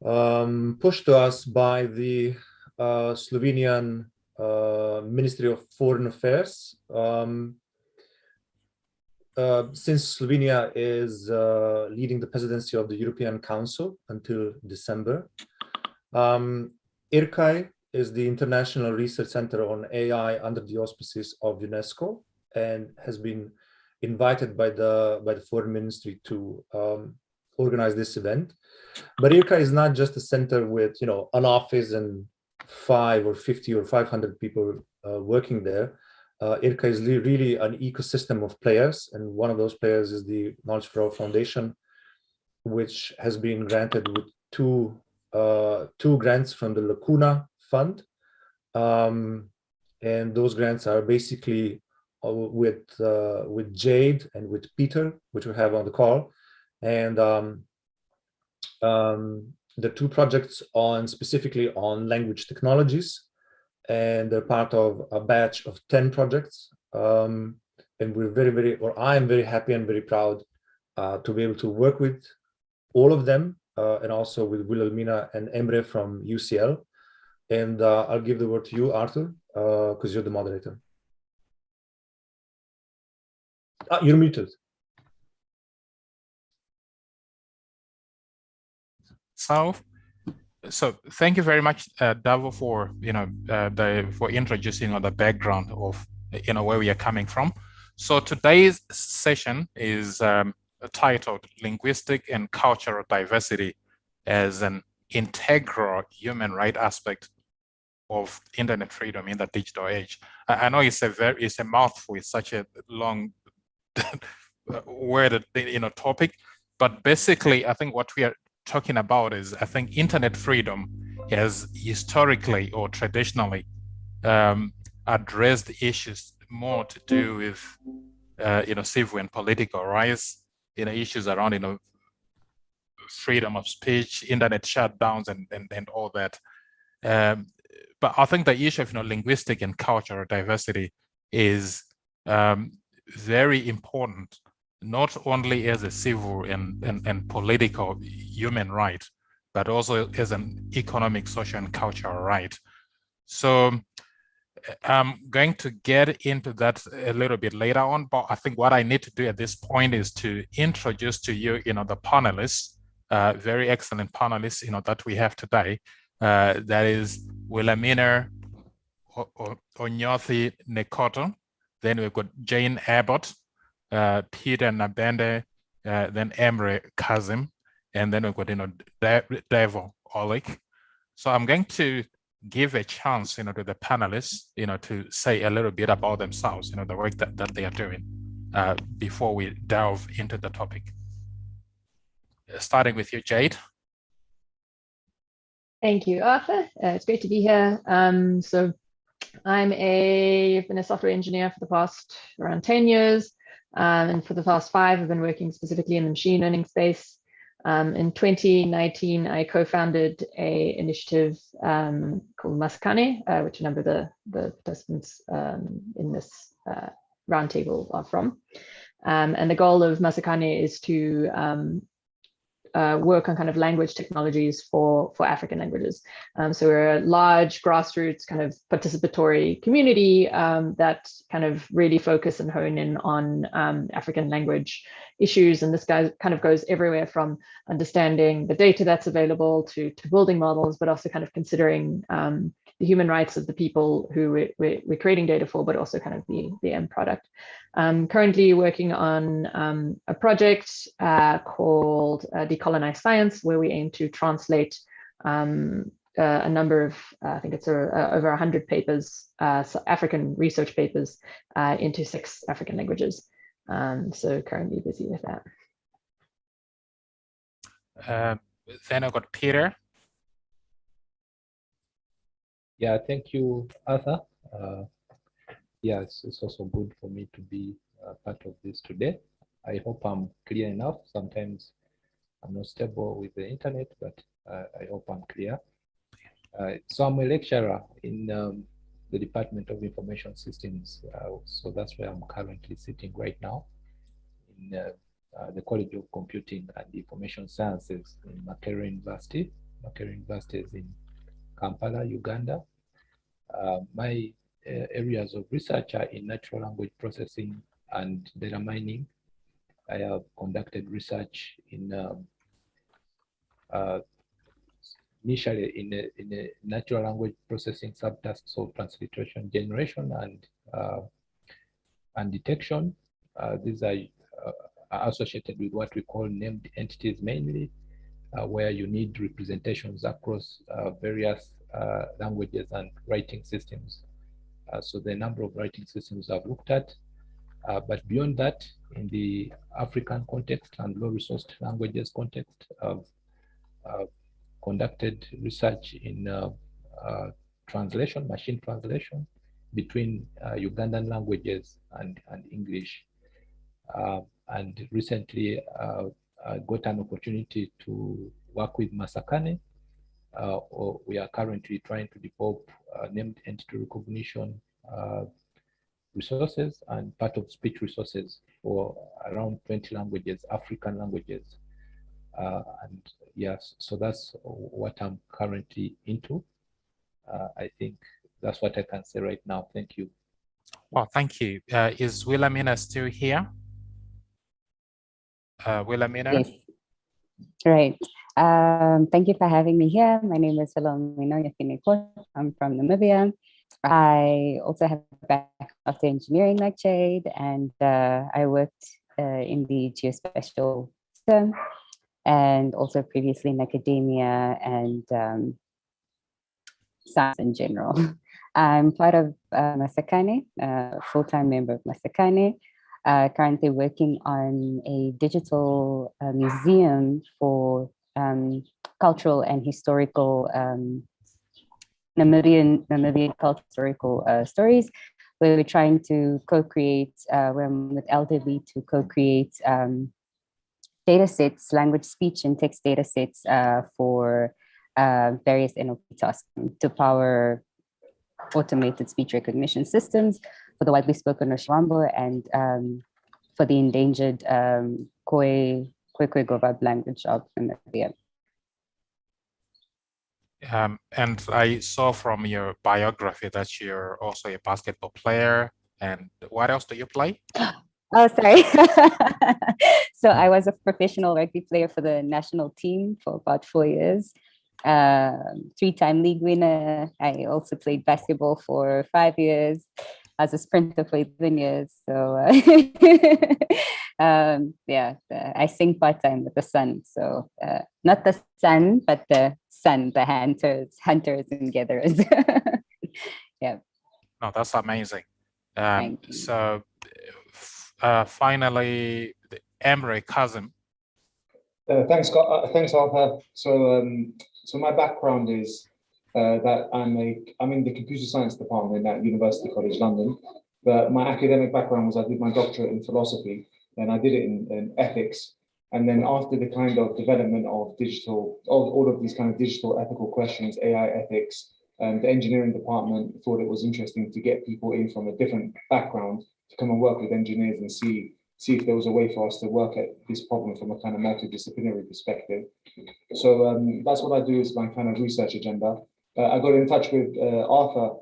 pushed to us by the Slovenian Ministry of Foreign Affairs. Since Slovenia is leading the presidency of the European Council until December, IRCAI is the International Research Center on AI under the auspices of UNESCO and has been invited by the Foreign Ministry to organize this event. But IRCAI is not just a center with an office and 5 or 50 or 500 people working there. IRCAI is really an ecosystem of players, and one of those players is the Knowledge for All Foundation, which has been granted with two grants from the Lacuna Fund, and those grants are basically with Jade and with Peter, which we have on the call, and the two projects specifically on language technologies, and they're part of a batch of 10 projects. And we're I'm very happy and very proud to be able to work with all of them, and also with Wilhelmina and Emre from UCL. And I'll give the word to you, Arthur, because you're the moderator. You're muted. So thank you very much, Davo, for for introducing the background of where we are coming from. So today's session is titled "Linguistic and Cultural Diversity as an Integral Human Right Aspect of Internet Freedom in the Digital Age." I know it's a mouthful. It's such a long word, topic, but basically, I think what we are talking about is, I think internet freedom has historically or traditionally addressed issues more to do with civil and political rights, issues around freedom of speech, internet shutdowns, and all that. But I think the issue of linguistic and cultural diversity is very important, not only as a civil and political human right, but also as an economic, social, and cultural right. So I'm going to get into that a little bit later on, but I think what I need to do at this point is to introduce to you, the panelists, very excellent panelists, that we have today. That is Wilhelmina Onyothi Nekoto. Then we've got Jane Abbott, Peter Nabende, then Emre Kazim, and then we've got Davo Olik. So I'm going to give a chance to the panelists to say a little bit about themselves, the work that they are doing before we delve into the topic. Starting with you, Jade. Thank you, Arthur. It's great to be here. So I've been a software engineer for the past around 10 years. And for the past 5, I've been working specifically in the machine learning space. In 2019, I co-founded an initiative called Masakane, which a number of the participants in this roundtable are from. And the goal of Masakane is to work on kind of language technologies for African languages. So we're a large grassroots kind of participatory community that kind of really focus and hone in on African language issues. And this kind of goes everywhere from understanding the data that's available to building models, but also kind of considering the human rights of the people who we're creating data for, but also kind of the end product. Currently working on a project called Decolonize Science, where we aim to translate a number of, I think it's over 100 papers, African research papers, into 6 African languages. So currently busy with that. Then I've got Peter. Yeah, thank you, Arthur. Yes, it's also good for me to be part of this today. I hope I'm clear enough. Sometimes I'm not stable with the internet, but I hope I'm clear. So I'm a lecturer in the Department of Information Systems. So that's where I'm currently sitting right now in the College of Computing and Information Sciences in Makerere University, Makerere University is in Kampala, Uganda. My areas of research are in natural language processing and data mining. I have conducted research in initially in a natural language processing subtasks of transliteration generation and detection. These are associated with what we call named entities mainly, where you need representations across various languages and writing systems. So the number of writing systems I've looked at, but beyond that, in the African context and low-resourced languages context, I've conducted research in translation, machine translation between Ugandan languages and English. And recently, I got an opportunity to work with Masakane. We are currently trying to develop named entity recognition resources and part of speech resources for around 20 languages, African languages. And yes, so that's what I'm currently into. I think that's what I can say right now. Thank you. Well, thank you. Is Wilhelmina still here? Wilhelmina? Yes. Right. Thank you for having me here. My name is Wilhelmina Yafiniko. I'm from Namibia. I also have a background in engineering like Jade, and I worked in the geospatial system and also previously in academia and science in general. I'm part of Masakane, a full-time member of Masakane, currently working on a digital museum for cultural and historical Namibian cultural stories, where we're trying to co-create, we're with LDB to co-create data sets, language, speech, and text data sets for various NLP tasks to power automated speech recognition systems for the widely spoken Oshiwambo and for the endangered Khoi Govab language of Namibia. And I saw from your biography that you're also a basketball player. And what else do you play? Oh, sorry. So I was a professional rugby player for the national team for about 4 years. 3-time league winner. I also played basketball for 5 years. As a sprinter for 11 years. So yeah, I sing part-time with the sun. So not the sun, but the sun, the hunters and gatherers. Yeah. No, that's amazing. Thank you. So finally, Emre Kazim. Thanks, Arthur. So my background is that I'm in the computer science department at University College London, but my academic background was I did my doctorate in philosophy, and I did it in ethics. And then after the kind of development of all of these kind of digital ethical questions, AI ethics, the engineering department thought it was interesting to get people in from a different background to come and work with engineers and see if there was a way for us to work at this problem from a kind of multidisciplinary perspective. So that's what I do is my kind of research agenda. I got in touch with Arthur,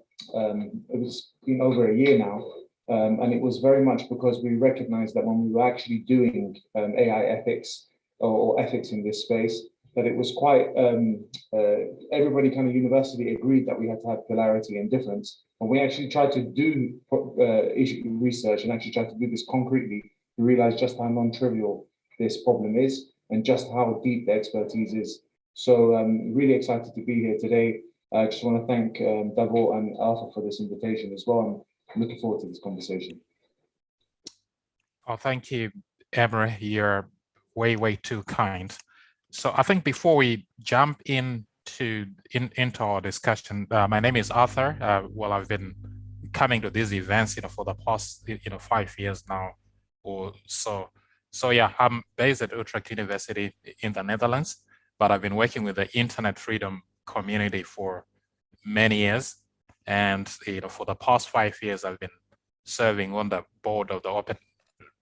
it's been over a year now, and it was very much because we recognized that when we were actually doing AI ethics or ethics in this space, that it was quite, everybody kind of university agreed that we had to have polarity and difference. And we actually tried to do research and actually tried to do this concretely to realize just how non-trivial this problem is and just how deep the expertise is. So I'm really excited to be here today. I just want to thank Davor and Arthur for this invitation as well. I'm looking forward to this conversation. Oh, thank you, Emre. You're way too kind. So I think before we jump into our discussion, my name is Arthur. Well, I've been coming to these events, for the past, 5 years now or so. So yeah, I'm based at Utrecht University in the Netherlands, but I've been working with the internet freedom community for many years. And, for the past 5 years, I've been serving on the board of the Open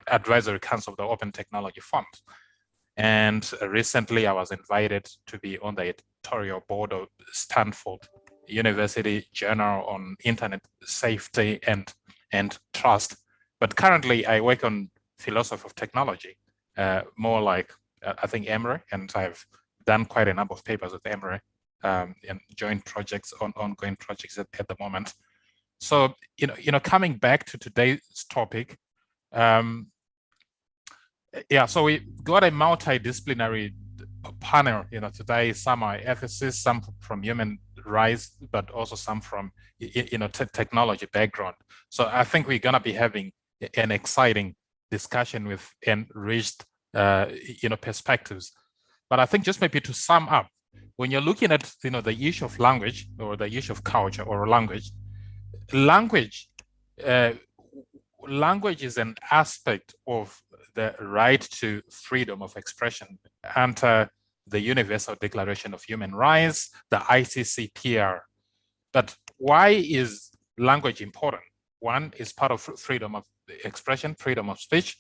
Advisory Council of the Open Technology Fund. And recently I was invited to be on the editorial board of Stanford University Journal on Internet Safety and Trust. But currently, I work on philosophy of technology, more like I think Emory, and I've done quite a number of papers with Emory and joint projects, ongoing projects at the moment. So coming back to today's topic, so we got a multidisciplinary panel. Today some are ethicists, some from human rights, but also some from technology background. So I think we're gonna be having an exciting discussion with enriched perspectives. But I think just maybe to sum up, when you're looking at the issue of language or the issue of culture or language is an aspect of the right to freedom of expression under the Universal Declaration of Human Rights, the ICCPR. But why is language important? One is part of freedom of expression, freedom of speech.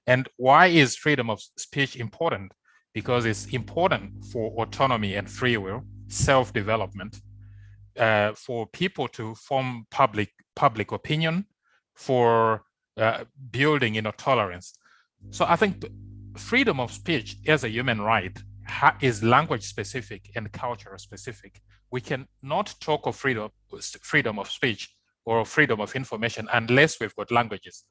And why is freedom of speech important? Because it's important for autonomy and free will, self-development, for people to form public opinion, for building tolerance. So I think freedom of speech as a human right is language specific and cultural specific. We cannot talk of freedom of speech or freedom of information unless we've got languages.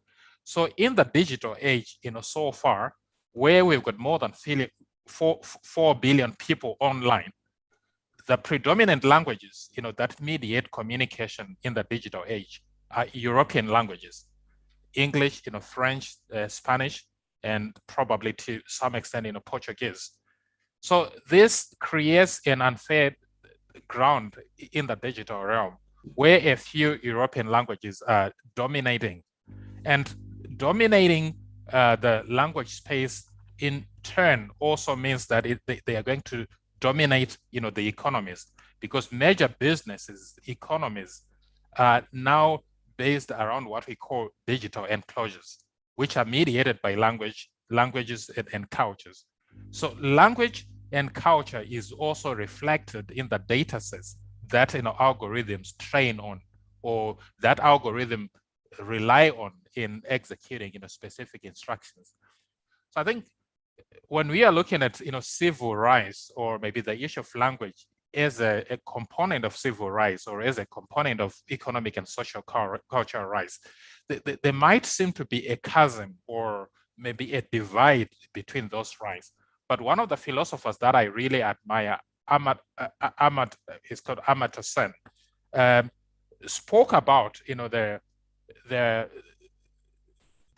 So in the digital age, so far, where we've got more than 4 billion people online, the predominant languages, that mediate communication in the digital age are European languages, English, French, Spanish, and probably to some extent, Portuguese. So this creates an unfair ground in the digital realm where a few European languages are dominating, and dominating the language space in turn also means that they are going to dominate, the economies, because major businesses, economies are now based around what we call digital enclosures, which are mediated by languages and cultures. So language and culture is also reflected in the data sets that algorithms train on, or that algorithm rely on in executing specific instructions. So I think when we are looking at civil rights, or maybe the issue of language as a component of civil rights, or as a component of economic and social cultural rights, there might seem to be a chasm or maybe a divide between those rights. But one of the philosophers that I really admire, is called Amartya Sen, spoke about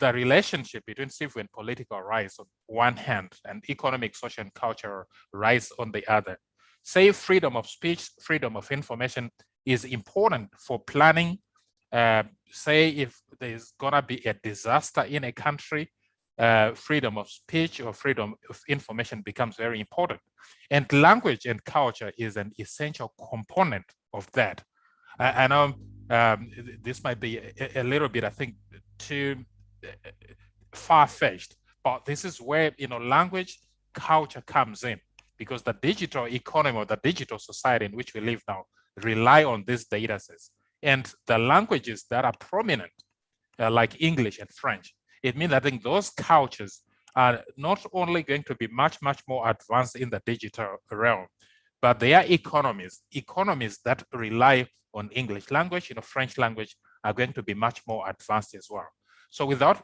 the relationship between civil and political rights on one hand and economic, social, and cultural rights on the other. Say freedom of speech, freedom of information is important for planning. Say if there's gonna be a disaster in a country, freedom of speech or freedom of information becomes very important. And language and culture is an essential component of that. I know this might be a little bit, I think, too far-fetched, but this is where language, culture comes in, because the digital economy or the digital society in which we live now rely on these data sets. And the languages that are prominent, like English and French, it means I think those cultures are not only going to be much more advanced in the digital realm, but they are economies that rely on English language, French language, are going to be much more advanced as well. So without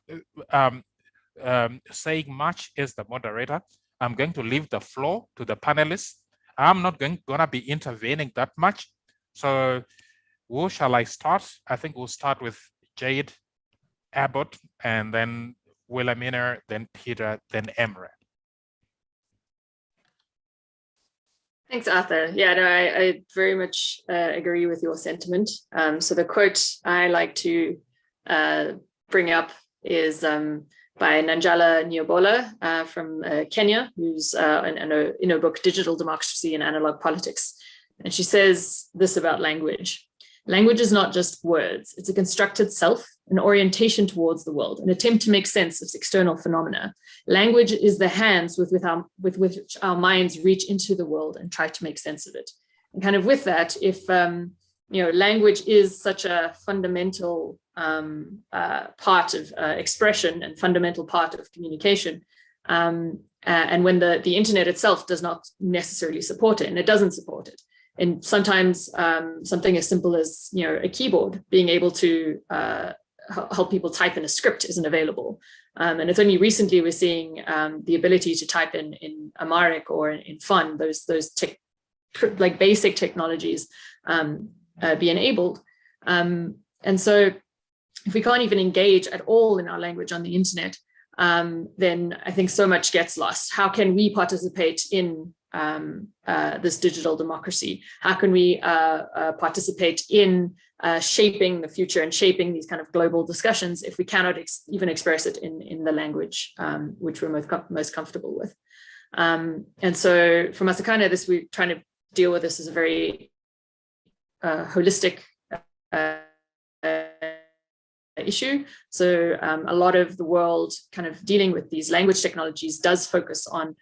saying much as the moderator, I'm going to leave the floor to the panelists. I'm not gonna be intervening that much. So who shall I start? I think we'll start with Jade, Abbott, and then Wilhelmina, then Peter, then Emre. Thanks, Arthur. Yeah, no, I very much agree with your sentiment. So the quote I like to bring up is by Nanjala Nyabola from Kenya, who's in her book, Digital Democracy and Analog Politics. And she says this about language: Language is not just words. It's a constructed self, an orientation towards the world, an attempt to make sense of external phenomena. Language is the hands with which our minds reach into the world and try to make sense of it. And kind of with that, if language is such a fundamental part of expression and fundamental part of communication, and when the internet itself does not necessarily support it, and it doesn't support it, and sometimes something as simple as a keyboard being able to help people type in a script isn't available, and it's only recently we're seeing the ability to type in Amharic or in Fon, those like basic technologies be enabled, and so if we can't even engage at all in our language on the internet, then I think so much gets lost. How can we participate in this digital democracy? How can we participate in shaping the future and shaping these kind of global discussions if we cannot even express it in the language which we're most comfortable with? And so for Masakane, we're trying to deal with this as a very holistic issue. So a lot of the world kind of dealing with these language technologies does focus on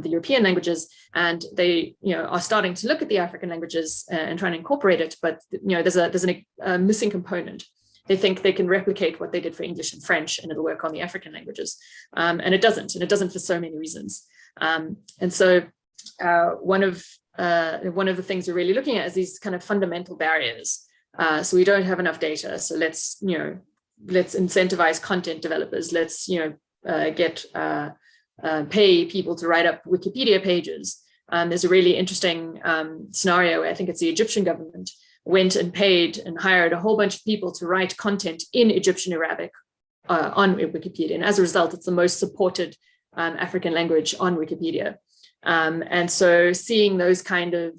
the European languages, and they are starting to look at the African languages and trying to incorporate it, but there's a missing component. They think they can replicate what they did for English and French and it'll work on the African languages, and it doesn't for so many reasons. And so one of the things we're really looking at is these kind of fundamental barriers. So we don't have enough data, so let's incentivize content developers. Let's get pay people to write up Wikipedia pages. There's a really interesting scenario where I think it's the Egyptian government went and paid and hired a whole bunch of people to write content in Egyptian Arabic on Wikipedia, and as a result, it's the most supported African language on Wikipedia. And so seeing those kind of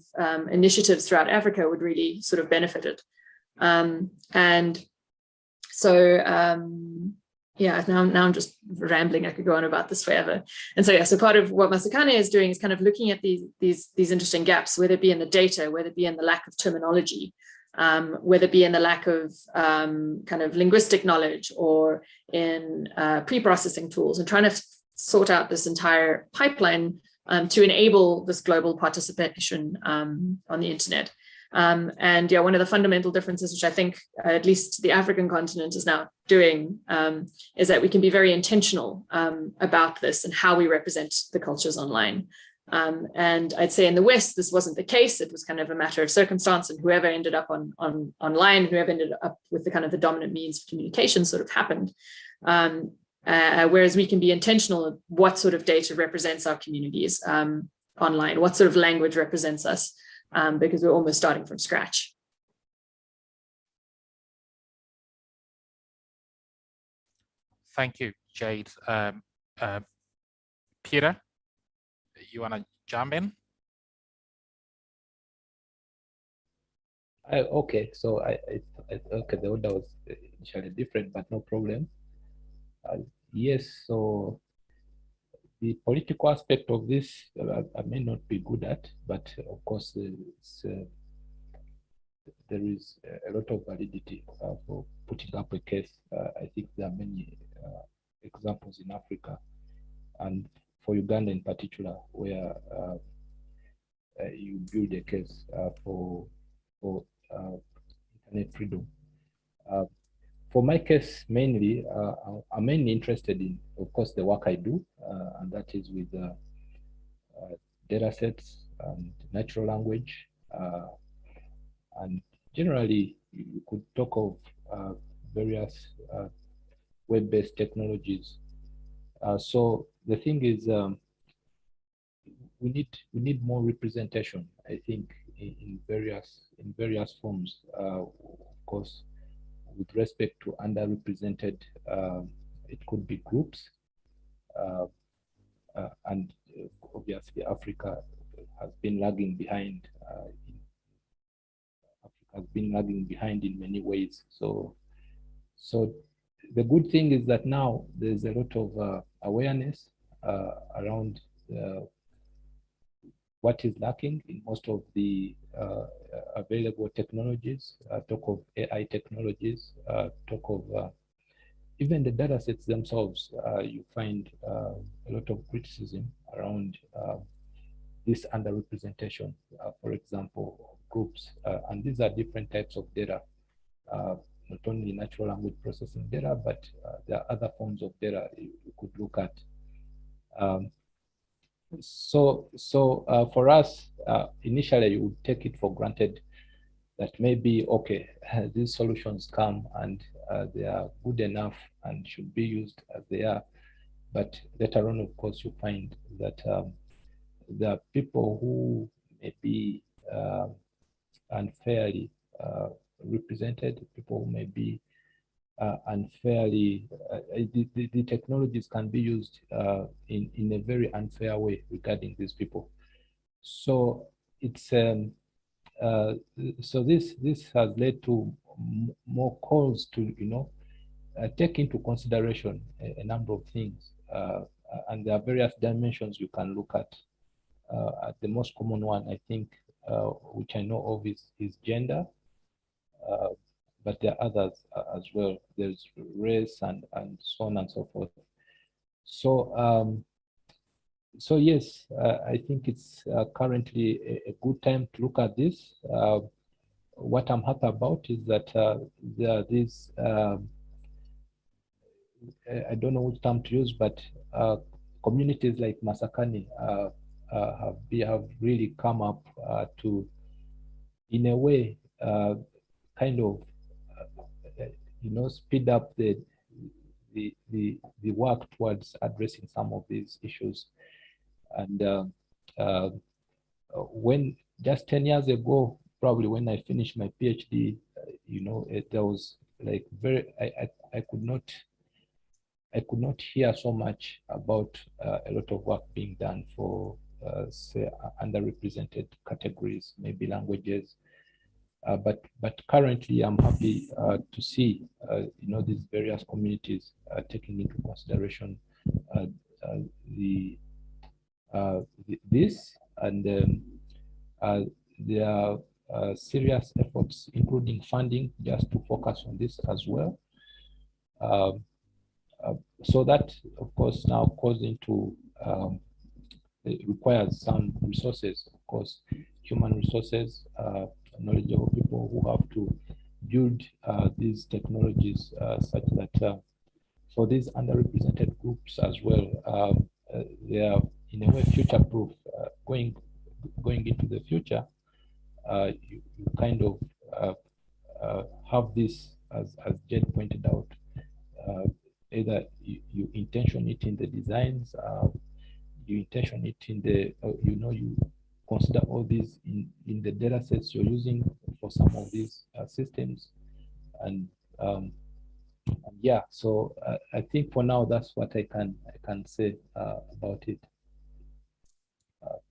initiatives throughout Africa would really sort of benefit it. And so, now I'm just rambling. I could go on about this forever. And so, so part of what Masakane is doing is kind of looking at these interesting gaps, whether it be in the data, whether it be in the lack of terminology, whether it be in the lack of kind of linguistic knowledge or in pre-processing tools, and trying to sort out this entire pipeline to enable this global participation on the internet. And one of the fundamental differences, which I think at least the African continent is now doing, is that we can be very intentional about this and how we represent the cultures online. And I'd say in the West, this wasn't the case. It was kind of a matter of circumstance, and whoever ended up online, whoever ended up with the kind of the dominant means of communication sort of happened. Whereas we can be intentional of what sort of data represents our communities online, what sort of language represents us, because we're almost starting from scratch. Thank you, Jade. Peter, you want to jump in? Okay, so okay, the order was initially different, but no problem. Yes, so the political aspect of this I may not be good at, but of course there is a lot of validity for putting up a case. I think there are many examples in Africa, and for Uganda in particular, where you build a case for internet freedom. For my case, mainly, I'm mainly interested in, of course, the work I do, and that is with data sets and natural language. And generally, you could talk of various web-based technologies. So the thing is, we need more representation, I think, in various forms. Of course, with respect to underrepresented, it could be groups, and obviously Africa has been lagging behind. Africa has been lagging behind in many ways. So the good thing is that now there's a lot of awareness around what is lacking in most of the available technologies, talk of AI technologies, talk of even the data sets themselves. You find a lot of criticism around this underrepresentation, for example, groups. And these are different types of data, not only natural language processing data, but there are other forms of data you could look at. So for us, initially you would take it for granted that maybe, okay, these solutions come and they are good enough and should be used as they are. But later on, of course, you find that there are people who may be unfairly represented, people who may be unfairly, the technologies can be used in a very unfair way regarding these people. So it's so this has led to more calls to take into consideration a number of things, and there are various dimensions you can look at. The most common one, I think, which I know of, is gender. But there are others as well. There's race and so on and so forth. So so yes, I think it's currently a good time to look at this. What I'm happy about is that there are these, I don't know which term to use, but communities like Masakani have really come up to, in a way, kind of speed up the work towards addressing some of these issues. And when just 10 years ago, probably when I finished my PhD, there was like I could not hear so much about a lot of work being done for say underrepresented categories, maybe languages. But currently, I'm happy to see these various communities taking into consideration this, and there are serious efforts, including funding, just to focus on this as well. So that, of course, now goes into it requires some resources, of course, human resources, knowledgeable people who have to build these technologies such that for these underrepresented groups as well, they are in a way future-proof. Going into the future, you kind of have this, as Jed pointed out, either you intention it in the designs, you intention it in the, you consider all these in the data sets you're using for some of these systems. And yeah, so I think for now, that's what I can say about it.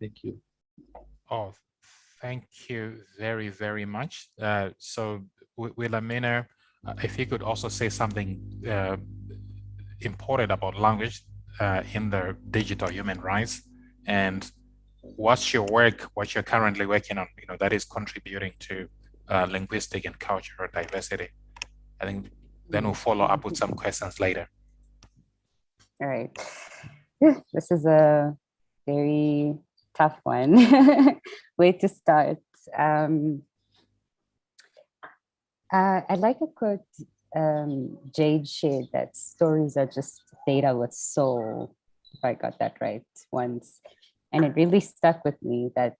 Thank you. Oh, thank you very, very much. So Wilhelmina, if you could also say something important about language in the digital human rights, and what's your work, what you're currently working on, that is contributing to linguistic and cultural diversity. I think then we'll follow up with some questions later. All right. This is a very tough one. Where to start? I'd like to quote Jade shared, that stories are just data with soul, if I got that right once. And it really stuck with me that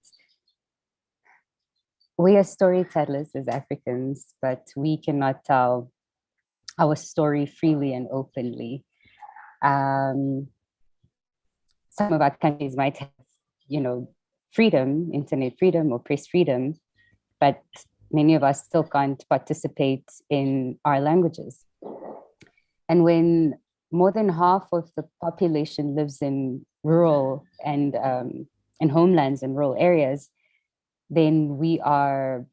we are storytellers as Africans, but we cannot tell our story freely and openly. Some of our countries might have, freedom, internet freedom or press freedom, but many of us still can't participate in our languages. And when more than half of the population lives in rural and homelands and rural areas, then we are,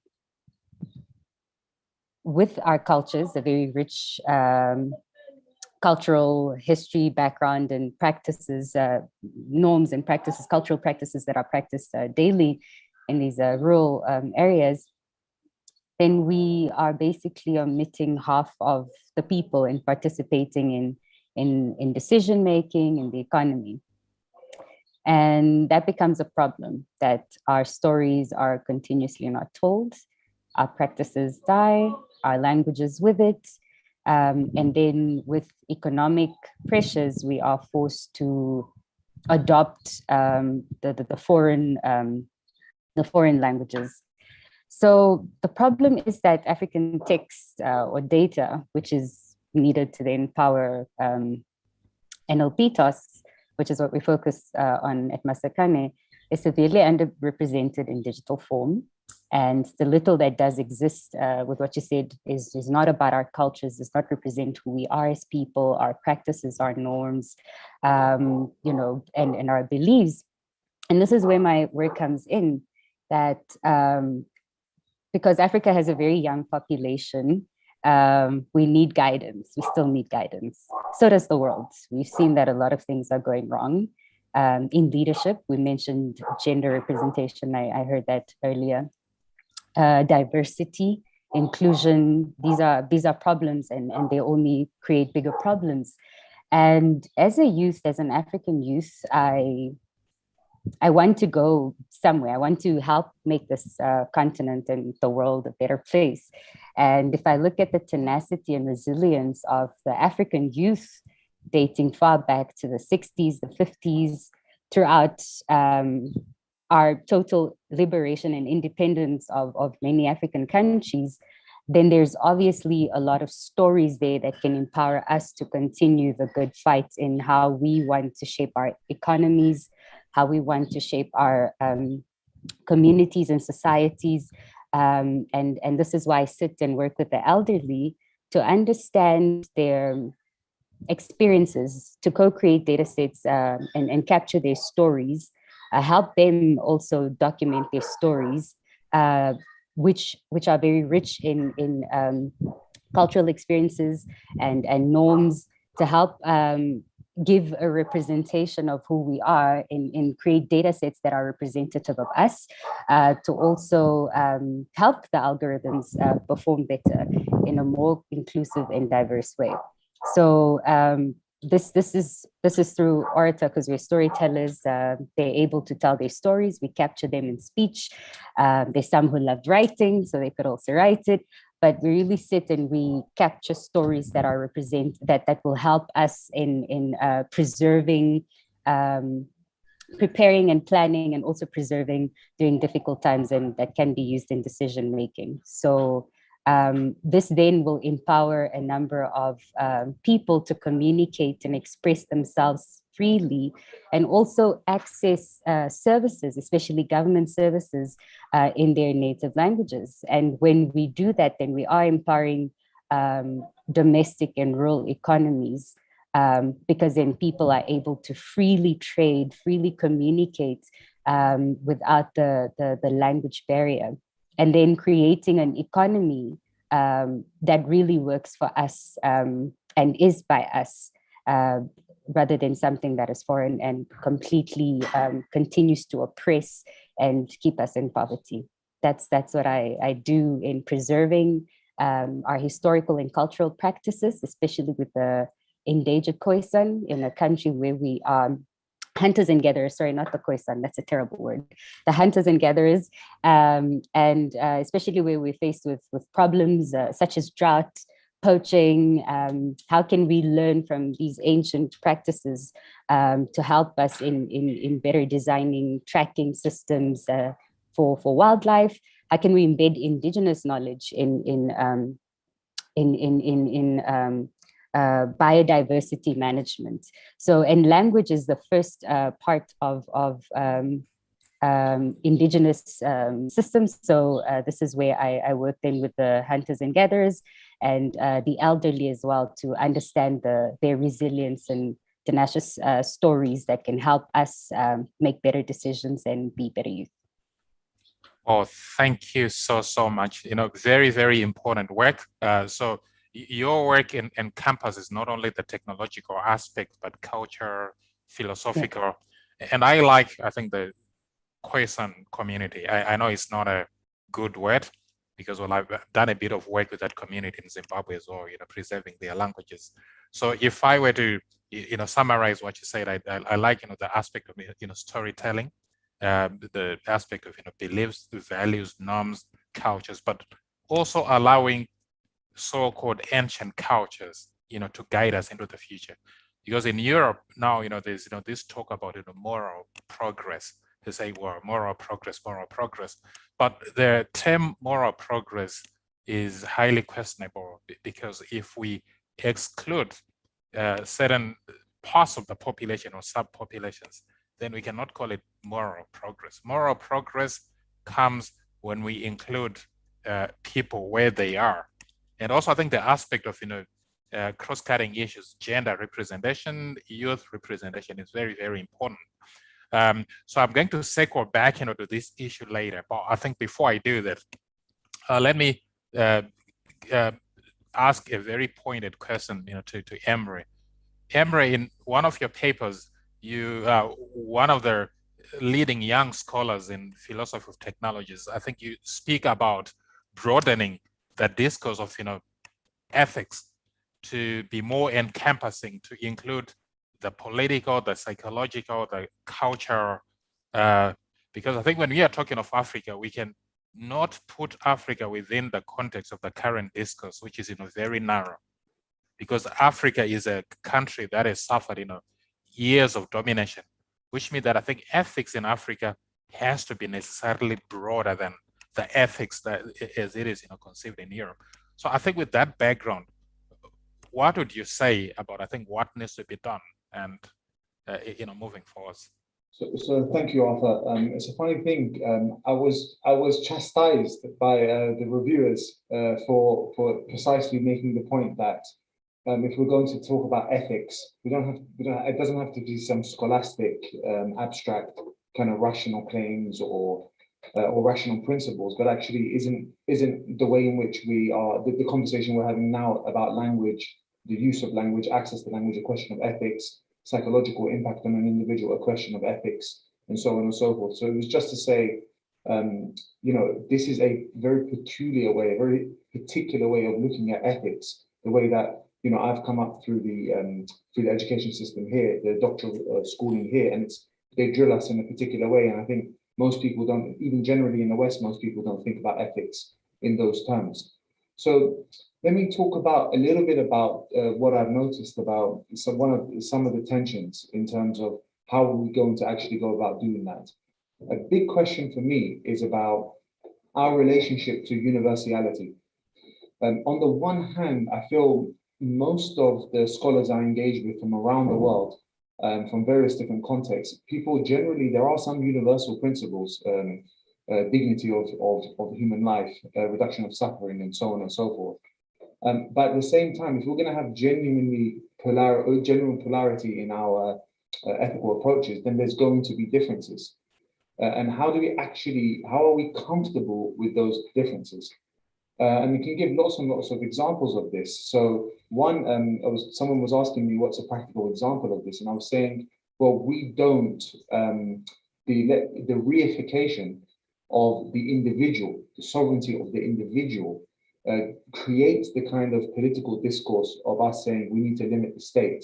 with our cultures, a very rich cultural history, background, and practices, norms and practices, cultural practices that are practiced daily, rural areas, then we are basically omitting half of the people in participating in decision making in the economy. And that becomes a problem, that our stories are continuously not told, our practices die, our languages with it. And then with economic pressures, we are forced to adopt the foreign languages. So the problem is that African text or data, which is needed to then power NLP tasks, which is what we focus on at Masakane, is severely underrepresented in digital form. And the little that does exist with what you said is not about our cultures, does not represent who we are as people, our practices, our norms, and our beliefs. And this is where my work comes in, that because Africa has a very young population, we need guidance. We still need guidance. So does the world. We've seen that a lot of things are going wrong. In leadership, we mentioned gender representation. I heard that earlier. Diversity, inclusion, these are problems, and they only create bigger problems. And as a youth, as an African youth, I want to go somewhere. I want to help make this continent and the world a better place. And if I look at the tenacity and resilience of the African youth dating far back to the 60s, the 50s, throughout our total liberation and independence of many African countries, then there's obviously a lot of stories there that can empower us to continue the good fight in how we want to shape our economies, how we want to shape our communities and societies. And this is why I sit and work with the elderly to understand their experiences, to co-create data sets and capture their stories, help them also document their stories, which are very rich in cultural experiences and norms, to help give a representation of who we are and create data sets that are representative of us, to also help the algorithms perform better in a more inclusive and diverse way. So this is through Orator, because we're storytellers. They're able to tell their stories. We capture them in speech. There's some who loved writing, so they could also write it. But we really sit and we capture stories that are that will help us in preserving, preparing and planning, and also preserving during difficult times, and that can be used in decision making. So this then will empower a number of people to communicate and express themselves freely, and also access services, especially government services, in their native languages. And when we do that, then we are empowering domestic and rural economies, because then people are able to freely trade, freely communicate without the language barrier. And then creating an economy that really works for us and is by us, rather than something that is foreign and completely continues to oppress and keep us in poverty. That's what I do in preserving our historical and cultural practices, especially with the endangered Khoisan, in a country where we are hunters and gatherers, sorry, not the Khoisan, that's a terrible word. The hunters and gatherers, and especially where we're faced with problems such as drought, poaching. How can we learn from these ancient practices to help us in better designing tracking systems for wildlife? How can we embed indigenous knowledge in biodiversity management? So, and language is the first part of indigenous systems. So this is where I work then with the hunters and gatherers and the elderly as well, to understand their resilience and tenacious stories that can help us make better decisions and be better youth. Oh, thank you so much. Very, very important work. So your work encompasses not only the technological aspect, but culture, philosophical. Yeah. And I think the Khoisan community. I know it's not a good word because, well, I've done a bit of work with that community in Zimbabwe as well, preserving their languages. So if I were to, summarize what you said, I like, the aspect of, storytelling, the aspect of, beliefs, values, norms, cultures, but also allowing so-called ancient cultures, to guide us into the future. Because in Europe now, there's, this talk about, moral progress. They say, well, moral progress. But the term moral progress is highly questionable, because if we exclude certain parts of the population or subpopulations, then we cannot call it moral progress. Moral progress comes when we include people where they are. And also, I think the aspect of, cross-cutting issues, gender representation, youth representation is very, very important. So I'm going to circle back, to this issue later. But I think before I do that, let me ask a very pointed question, to Emre. Emre, in one of your papers, you one of the leading young scholars in philosophy of technologies, I think you speak about broadening the discourse of, ethics to be more encompassing, to include the political, the psychological, the cultural, because I think when we are talking of Africa, we can not put Africa within the context of the current discourse, which is, very narrow, because Africa is a country that has suffered, years of domination, which means that I think ethics in Africa has to be necessarily broader than the ethics that as it is, conceived in Europe. So I think with that background, what would you say about, I think, what needs to be done and, moving forward? So thank you, Arthur. It's a funny thing. I was chastised by the reviewers for precisely making the point that if we're going to talk about ethics, it doesn't have to be some scholastic, abstract kind of rational claims or rational principles, but actually isn't the way in which we are the conversation we're having now about language, the use of language, access to language, a question of ethics, psychological impact on an individual, a question of ethics, and so on and so forth. So it was just to say, this is a very peculiar way, a very particular way of looking at ethics, the way that, I've come up through the education system here, the doctoral schooling here, and they drill us in a particular way. And I think most people don't, even generally in the West, most people don't think about ethics in those terms. So let me talk a little bit about what I've noticed about some of the tensions in terms of how are we going to actually go about doing that. A big question for me is about our relationship to universality. On the one hand, I feel most of the scholars I engage with from around the world, from various different contexts, people generally, there are some universal principles, dignity of human life, reduction of suffering, and so on and so forth. But at the same time, if we're going to have genuine polarity in our ethical approaches, then there's going to be differences. And how are we comfortable with those differences? And we can give lots and lots of examples of this. So one, someone was asking me what's a practical example of this, and I was saying, well, we don't, the reification of the individual, the sovereignty of the individual, creates the kind of political discourse of us saying we need to limit the state.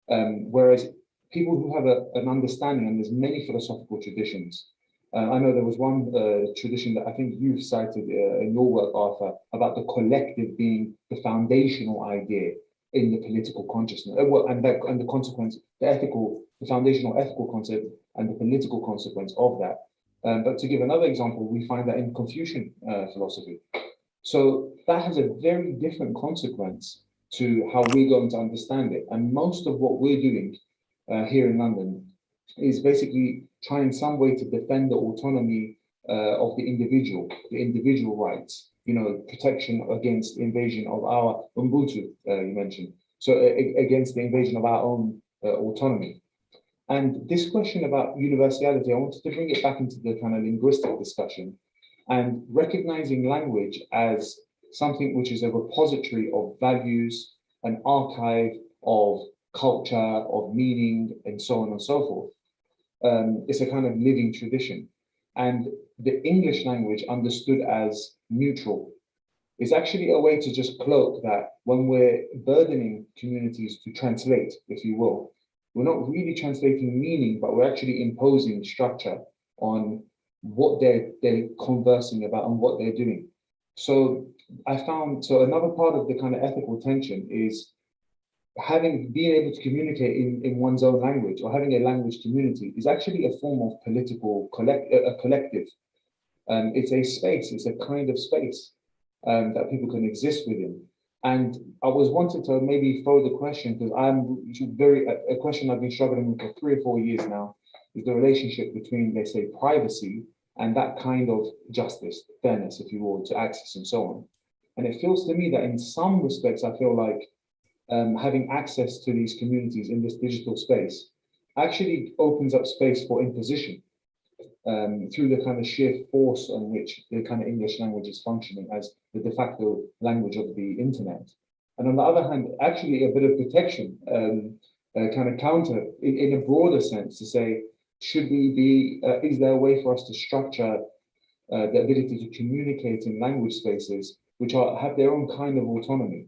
Whereas people who have an understanding, and there's many philosophical traditions. I know there was one tradition that I think you've cited in your work, Arthur, about the collective being the foundational idea in the political consciousness, and the consequence, the foundational ethical concept and the political consequence of that. But to give another example, we find that in Confucian philosophy. So that has a very different consequence to how we're going to understand it. And most of what we're doing here in London is basically trying some way to defend the autonomy of the individual rights, protection against invasion of our Ubuntu, you mentioned. So against the invasion of our own autonomy. And this question about universality, I wanted to bring it back into the kind of linguistic discussion and recognizing language as something which is a repository of values, an archive of culture, of meaning, and so on and so forth. It's a kind of living tradition. and the English language understood as neutral. It's actually a way to just cloak that when we're burdening communities to translate, if you will, we're not really translating meaning, but we're actually imposing structure on what they're conversing about and what they're doing. So I found, so another part of the kind of ethical tension is being able to communicate in one's own language, or having a language community, is actually a form of political collective. It's a space, it's a kind of space that people can exist within. And I was wanting to maybe throw the question, because a question I've been struggling with for 3 or 4 years now, is the relationship between, let's say, privacy and that kind of justice, fairness, if you will, to access and so on. And it feels to me that in some respects, I feel like having access to these communities in this digital space actually opens up space for imposition through the kind of sheer force on which the kind of English language is functioning as the de facto language of the internet. And on the other hand, actually a bit of protection, kind of counter in a broader sense to say, should we be, is there a way for us to structure the ability to communicate in language spaces which have their own kind of autonomy?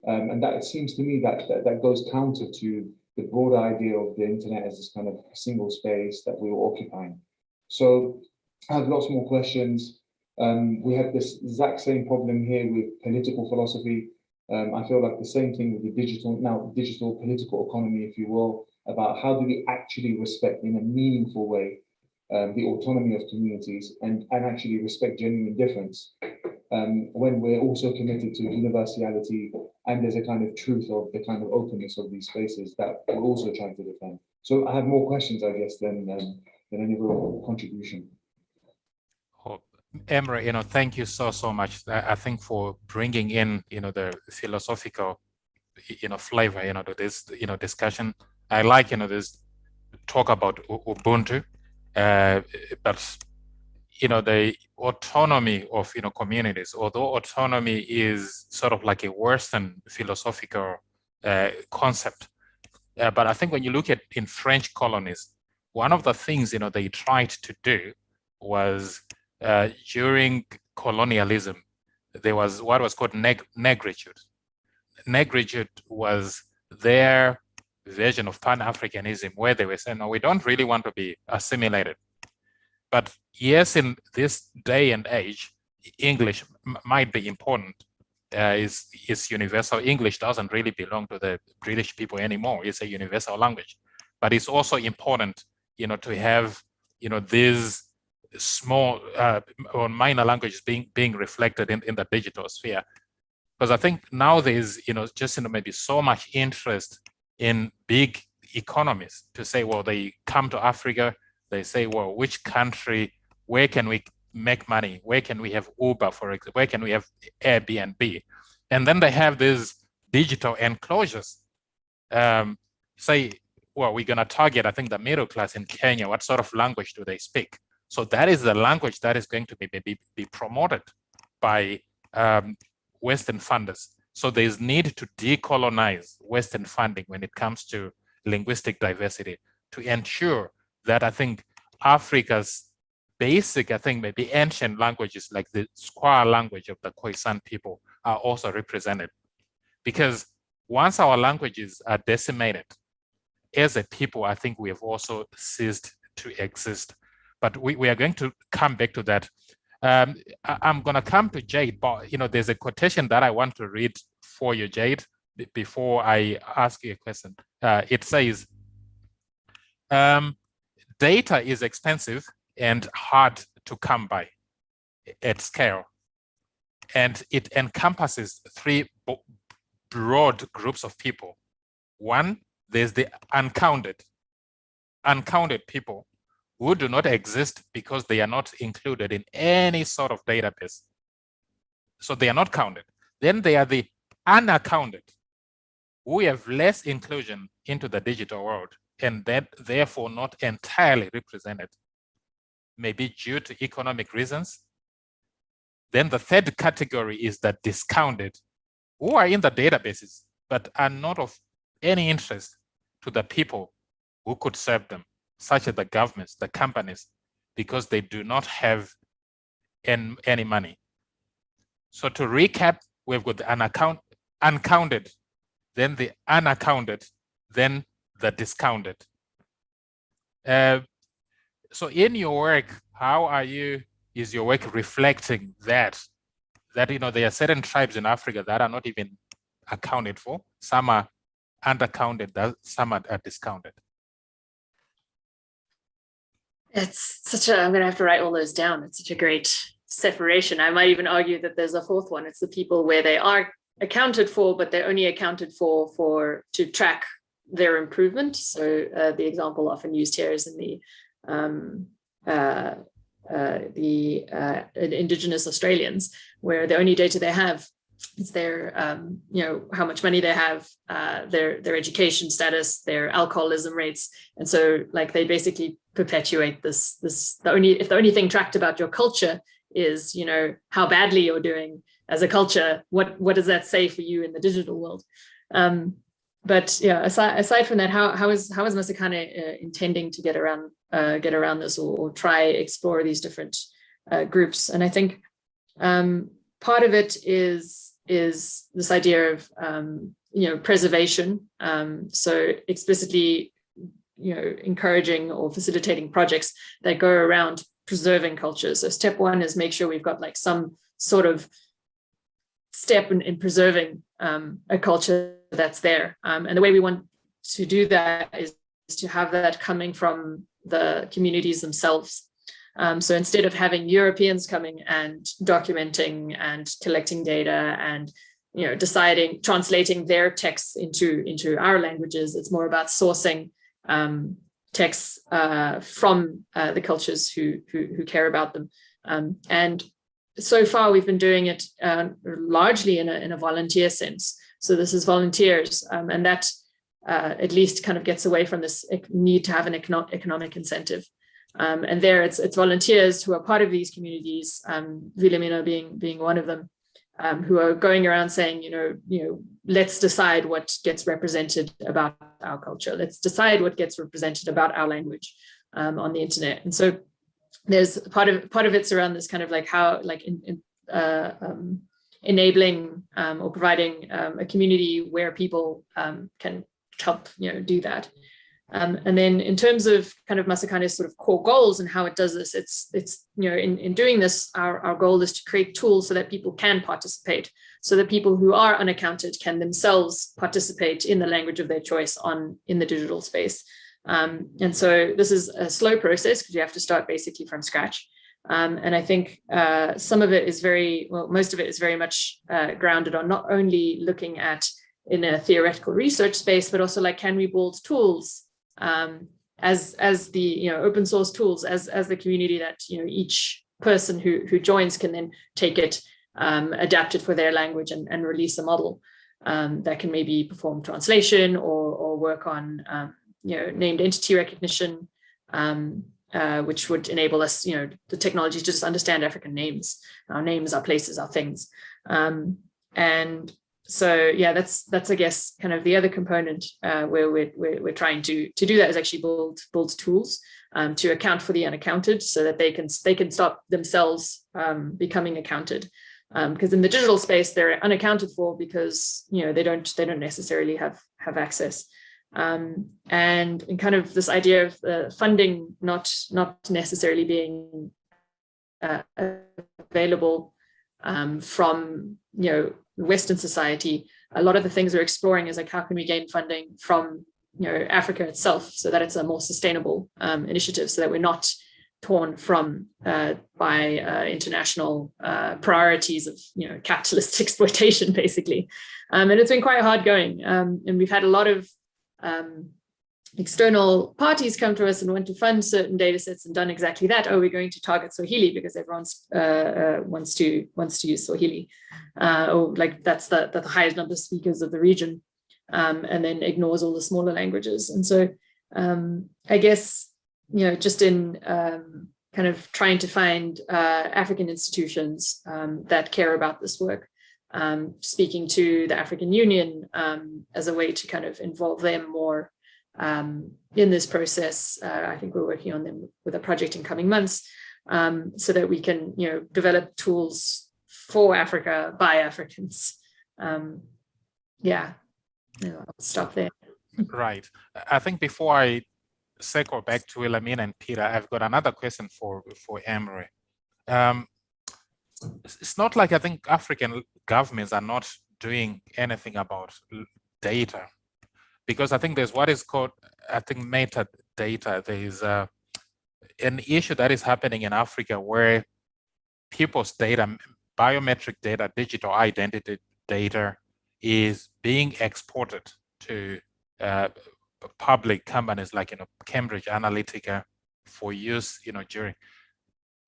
And that, it seems to me that goes counter to the broader idea of the internet as this kind of single space that we were occupying. So I have lots more questions. We have this exact same problem here with political philosophy. I feel like the same thing with the digital political economy, if you will, about how do we actually respect in a meaningful way the autonomy of communities and actually respect genuine difference when we're also committed to universality and there's a kind of truth of the kind of openness of these spaces that we're also trying to defend. So I have more questions, I guess, than any real contribution. Oh, Emre, thank you so much. I think for bringing in, the philosophical, flavor, to this, discussion. I like, this talk about Ubuntu, but the autonomy of communities, although autonomy is sort of like a Western philosophical concept, but I think when you look at in French colonies, one of the things they tried to do was during colonialism, there was what was called negritude. Negritude was their version of Pan-Africanism, where they were saying, no, we don't really want to be assimilated. But yes, in this day and age, English might be important. Is universal. English doesn't really belong to the British people anymore. It's a universal language, but it's also important, to have, these small or minor languages being reflected in the digital sphere. Because I think now there's, just maybe so much interest in big economies to say, well, they come to Africa. They say, well, which country, where can we make money? Where can we have Uber, for example? Where can we have Airbnb? And then they have these digital enclosures. Say, well, we're going to target, I think, the middle class in Kenya. What sort of language do they speak? So that is the language that is going to be promoted by Western funders. So there's need to decolonize Western funding when it comes to linguistic diversity to ensure that I think Africa's basic, I think maybe ancient languages like the Squaw language of the Khoisan people are also represented. Because once our languages are decimated, as a people, I think we have also ceased to exist. But we are going to come back to that. I'm going to come to Jade, but there's a quotation that I want to read for you, Jade, before I ask you a question. It says, data is expensive and hard to come by at scale. And it encompasses three broad groups of people. One, there's the uncounted people who do not exist because they are not included in any sort of database. So they are not counted. Then they are the unaccounted, who have less inclusion into the digital world and that therefore not entirely represented, maybe due to economic reasons. Then the third category is the discounted, who are in the databases, but are not of any interest to the people who could serve them, such as the governments, the companies, because they do not have any money. So to recap, we've got the uncounted, then the unaccounted, then the discounted. So in your work, is your work reflecting that there are certain tribes in Africa that are not even accounted for? Some are undercounted, some are discounted. I'm going to have to write all those down. It's such a great separation. I might even argue that there's a fourth one. It's the people where they are accounted for, but they're only accounted for to track their improvement. So the example often used here is in the Indigenous Australians, where the only data they have is their, how much money they have, their education status, their alcoholism rates, and so like they basically perpetuate this. If the only thing tracked about your culture is how badly you're doing as a culture, what does that say for you in the digital world? But yeah, aside from that, how is Masakhane intending to get around this or try explore these different groups? And I think part of it is this idea of preservation. So explicitly encouraging or facilitating projects that go around preserving cultures. So step one is make sure we've got like some sort of step in preserving a culture that's there. And the way we want to do that is to have that coming from the communities themselves. So instead of having Europeans coming and documenting and collecting data and translating their texts into our languages, it's more about sourcing texts from the cultures who care about them. And so far, we've been doing it largely in a volunteer sense. So this is volunteers, and that at least kind of gets away from this need to have an economic incentive. And there, it's volunteers who are part of these communities, Wilhelmina being one of them, who are going around saying, let's decide what gets represented about our culture. Let's decide what gets represented about our language on the internet. And so there's part of it's around this kind of like how enabling or providing a community where people can help do that. And then in terms of kind of Masakhane's sort of core goals and how it does this, it's in doing this, our goal is to create tools so that people can participate, so that people who are unaccounted can themselves participate in the language of their choice in the digital space. And so this is a slow process because you have to start basically from scratch. And I think some of it is most of it is very much grounded on not only looking at in a theoretical research space, but also like, can we build tools as the open source tools as the community that each person who joins can then take it, adapt it for their language and release a model that can maybe perform translation or work on named entity recognition, which would enable us, the technology to just understand African names, our places, our things. And so, yeah, that's I guess kind of the other component where we're trying to do that is actually build tools to account for the unaccounted, so that they can stop themselves becoming accounted. Because in the digital space, they're unaccounted for because they don't necessarily have access. And in kind of this idea of funding not necessarily being available from Western society, a lot of the things we're exploring is like, how can we gain funding from Africa itself, so that it's a more sustainable initiative, so that we're not torn from by international priorities of capitalist exploitation, basically. And it's been quite hard going, and we've had a lot of external parties come to us and want to fund certain data sets and done exactly that. Oh, we're going to target Swahili because everyone wants to use Swahili, or like that's the highest number of speakers of the region, and then ignores all the smaller languages. And so I guess just in kind of trying to find African institutions that care about this work, speaking to the African Union as a way to kind of involve them more in this process. I think we're working on them with a project in coming months, so that we can, develop tools for Africa by Africans. I'll stop there. Right. I think before I circle back to Wilhelmina and Peter, I've got another question for Emery. It's not like I think African governments are not doing anything about data, because I think there's what is called, I think, metadata. There is an issue that is happening in Africa where people's data, biometric data, digital identity data is being exported to public companies like Cambridge Analytica for use during.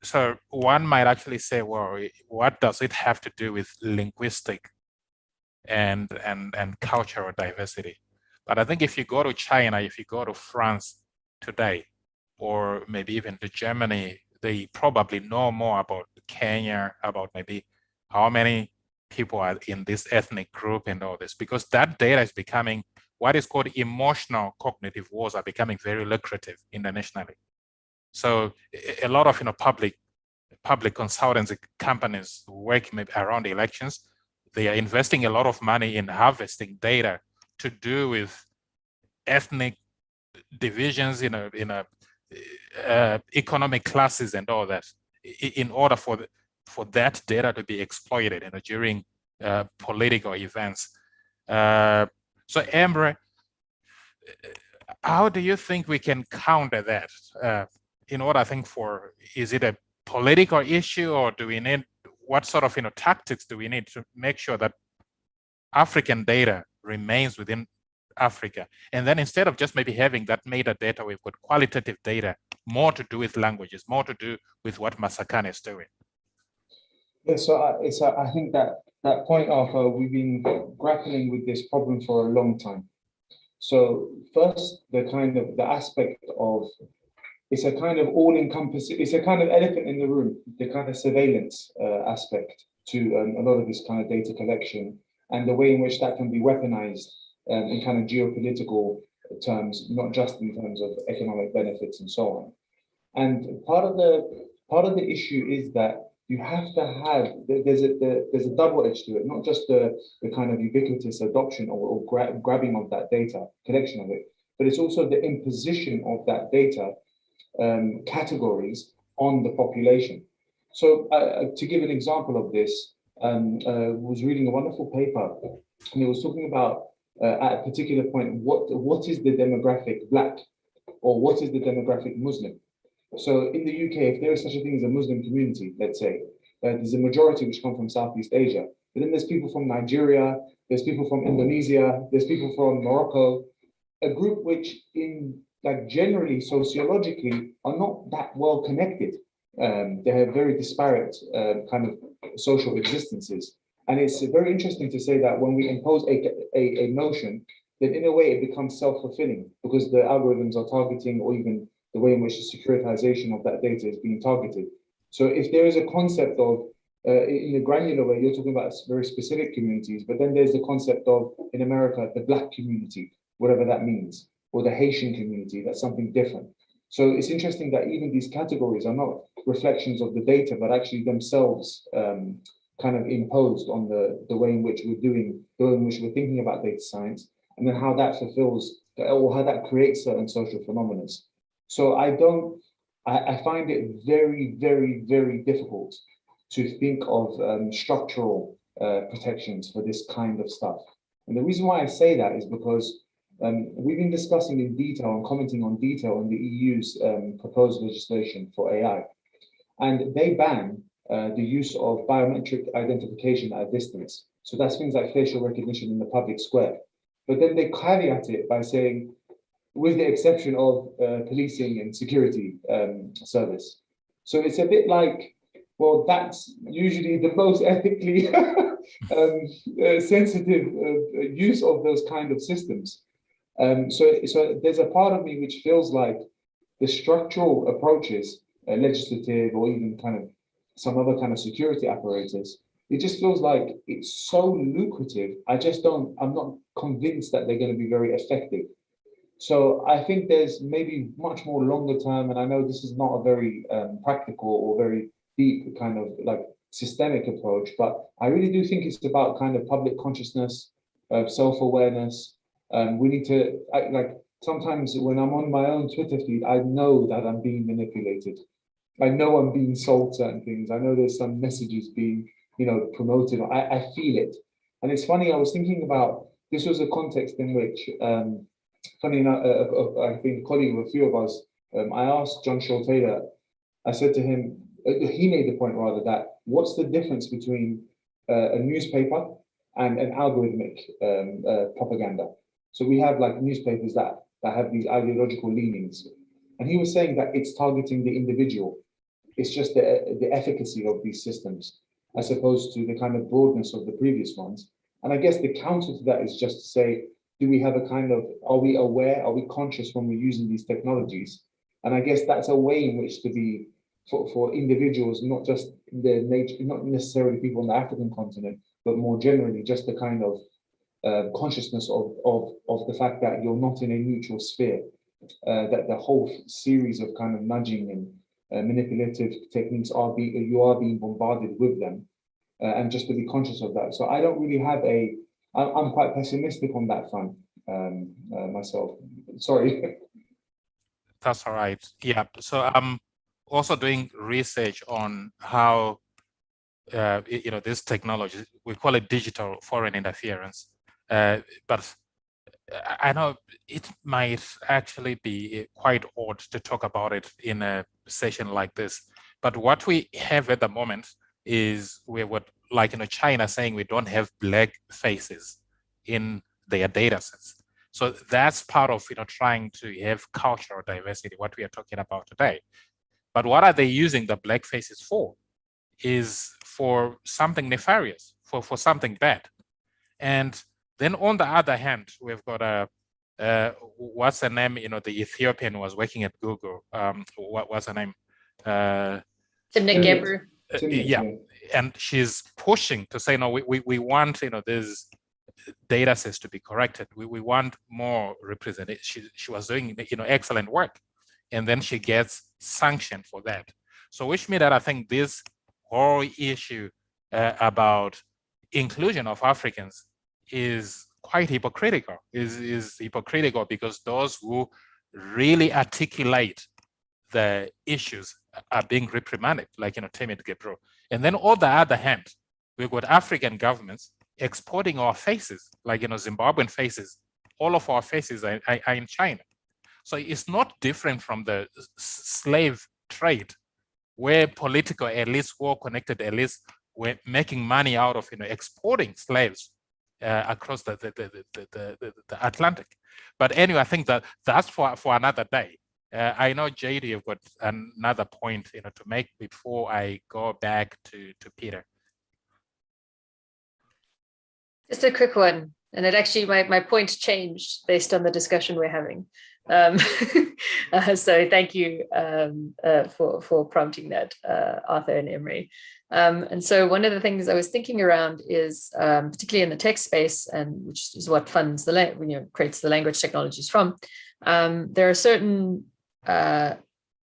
So one might actually say, well, what does it have to do with linguistic and cultural diversity? But I think if you go to China, if you go to France today, or maybe even to Germany, they probably know more about Kenya, about maybe how many people are in this ethnic group and all this, because that data is becoming what is called emotional cognitive wars are becoming very lucrative internationally. So a lot of public consultancy companies working maybe around elections, they are investing a lot of money in harvesting data to do with ethnic divisions in economic classes and all that, in order for that data to be exploited during political events. So Emre, how do you think we can counter that? In order, I think, is it a political issue, or do we need, what sort of tactics do we need to make sure that African data remains within Africa? And then instead of just maybe having that metadata, we've got qualitative data, more to do with languages, more to do with what Masakane is doing. Yeah, so I think that point, Arthur, we've been grappling with this problem for a long time. So first, the aspect of, it's a kind of all-encompassing, it's a kind of elephant in the room, the kind of surveillance aspect to a lot of this kind of data collection, and the way in which that can be weaponized in kind of geopolitical terms, not just in terms of economic benefits and so on. And part of the issue is that you have to have, there's a double edge to it, not just the kind of ubiquitous adoption or grabbing of that data, collection of it, but it's also the imposition of that data categories on the population. So to give an example of this, was reading a wonderful paper, and it was talking about at a particular point, what is the demographic Black, or what is the demographic Muslim? So in the UK, if there is such a thing as a Muslim community, let's say, there's a majority which come from Southeast Asia, but then there's people from Nigeria, there's people from Indonesia, there's people from Morocco, a group which generally sociologically are not that well connected. They have very disparate kind of social existences. And it's very interesting to say that when we impose a notion, then in a way it becomes self-fulfilling, because the algorithms are targeting, or even the way in which the securitization of that data is being targeted. So if there is a concept of, in a granular way, you're talking about very specific communities, but then there's the concept of, in America, the Black community, whatever that means, or the Haitian community, that's something different. So it's interesting that even these categories are not reflections of the data, but actually themselves kind of imposed on the way in which we're doing, the way in which we're thinking about data science, and then how that fulfills, or how that creates certain social phenomena. So I find it very, very, very difficult to think of structural protections for this kind of stuff. And the reason why I say that is because we've been discussing in detail and commenting on detail on the EU's proposed legislation for AI. And they ban the use of biometric identification at a distance. So that's things like facial recognition in the public square. But then they caveat it by saying, with the exception of policing and security service. So it's a bit like, well, that's usually the most ethically sensitive use of those kind of systems. So there's a part of me which feels like the structural approaches, legislative or even kind of some other kind of security apparatus, it just feels like it's so lucrative. I'm not convinced that they're going to be very effective. So I think there's maybe much more longer term, and I know this is not a very practical or very deep kind of like systemic approach, but I really do think it's about kind of public consciousness, self-awareness. We need to, like, sometimes when I'm on my own Twitter feed, I know that I'm being manipulated. I know I'm being sold certain things. I know there's some messages being, promoted. I feel it. And it's funny, I was thinking about, this was a context in which, funny enough, I think a colleague of a few of us, I asked John Shaw Taylor, I said to him, he made the point rather that what's the difference between a newspaper and an algorithmic propaganda? So we have like newspapers that have these ideological leanings. And he was saying that it's targeting the individual. It's just the efficacy of these systems as opposed to the kind of broadness of the previous ones. And I guess the counter to that is just to say, do we have a kind of, are we aware, are we conscious when we're using these technologies? And I guess that's a way in which to be, for individuals, not just the nature, not necessarily people on the African continent, but more generally, just the kind of consciousness of the fact that you're not in a neutral sphere, that the whole series of kind of nudging and manipulative techniques you are being bombarded with them, and just to be conscious of that. So I don't really have I'm quite pessimistic on that front myself. Sorry. That's all right. Yeah. So I'm also doing research on how this technology, we call it digital foreign interference, but I know it might actually be quite odd to talk about it in a session like this. But what we have at the moment is China saying we don't have black faces in their data sets. So that's part of trying to have cultural diversity, what we are talking about today. But what are they using the black faces for? Is for something nefarious, for something bad. And then on the other hand, we've got what's her name? The Ethiopian was working at Google. What's her name? Timnit Gebru. Yeah, and she's pushing to say, no, we want these data sets to be corrected. We want more representation. She was doing excellent work, and then she gets sanctioned for that. So which means that I think this whole issue about inclusion of Africans is quite hypocritical. Is hypocritical because those who really articulate the issues are being reprimanded, like Timnit Gebru. And then on the other hand, we've got African governments exporting our faces, like Zimbabwean faces. All of our faces are in China. So it's not different from the slave trade, where political elites, war-connected elites, were making money out of exporting slaves across the Atlantic. But anyway, I think that's for another day. I know JD, you've got another point to make before I go back to Peter. Just a quick one, and it actually my point changed based on the discussion we're having. So thank you for prompting that, Arthur and Emery. And so one of the things I was thinking around is, particularly in the text space, and which is what funds creates the language technologies from, there are certain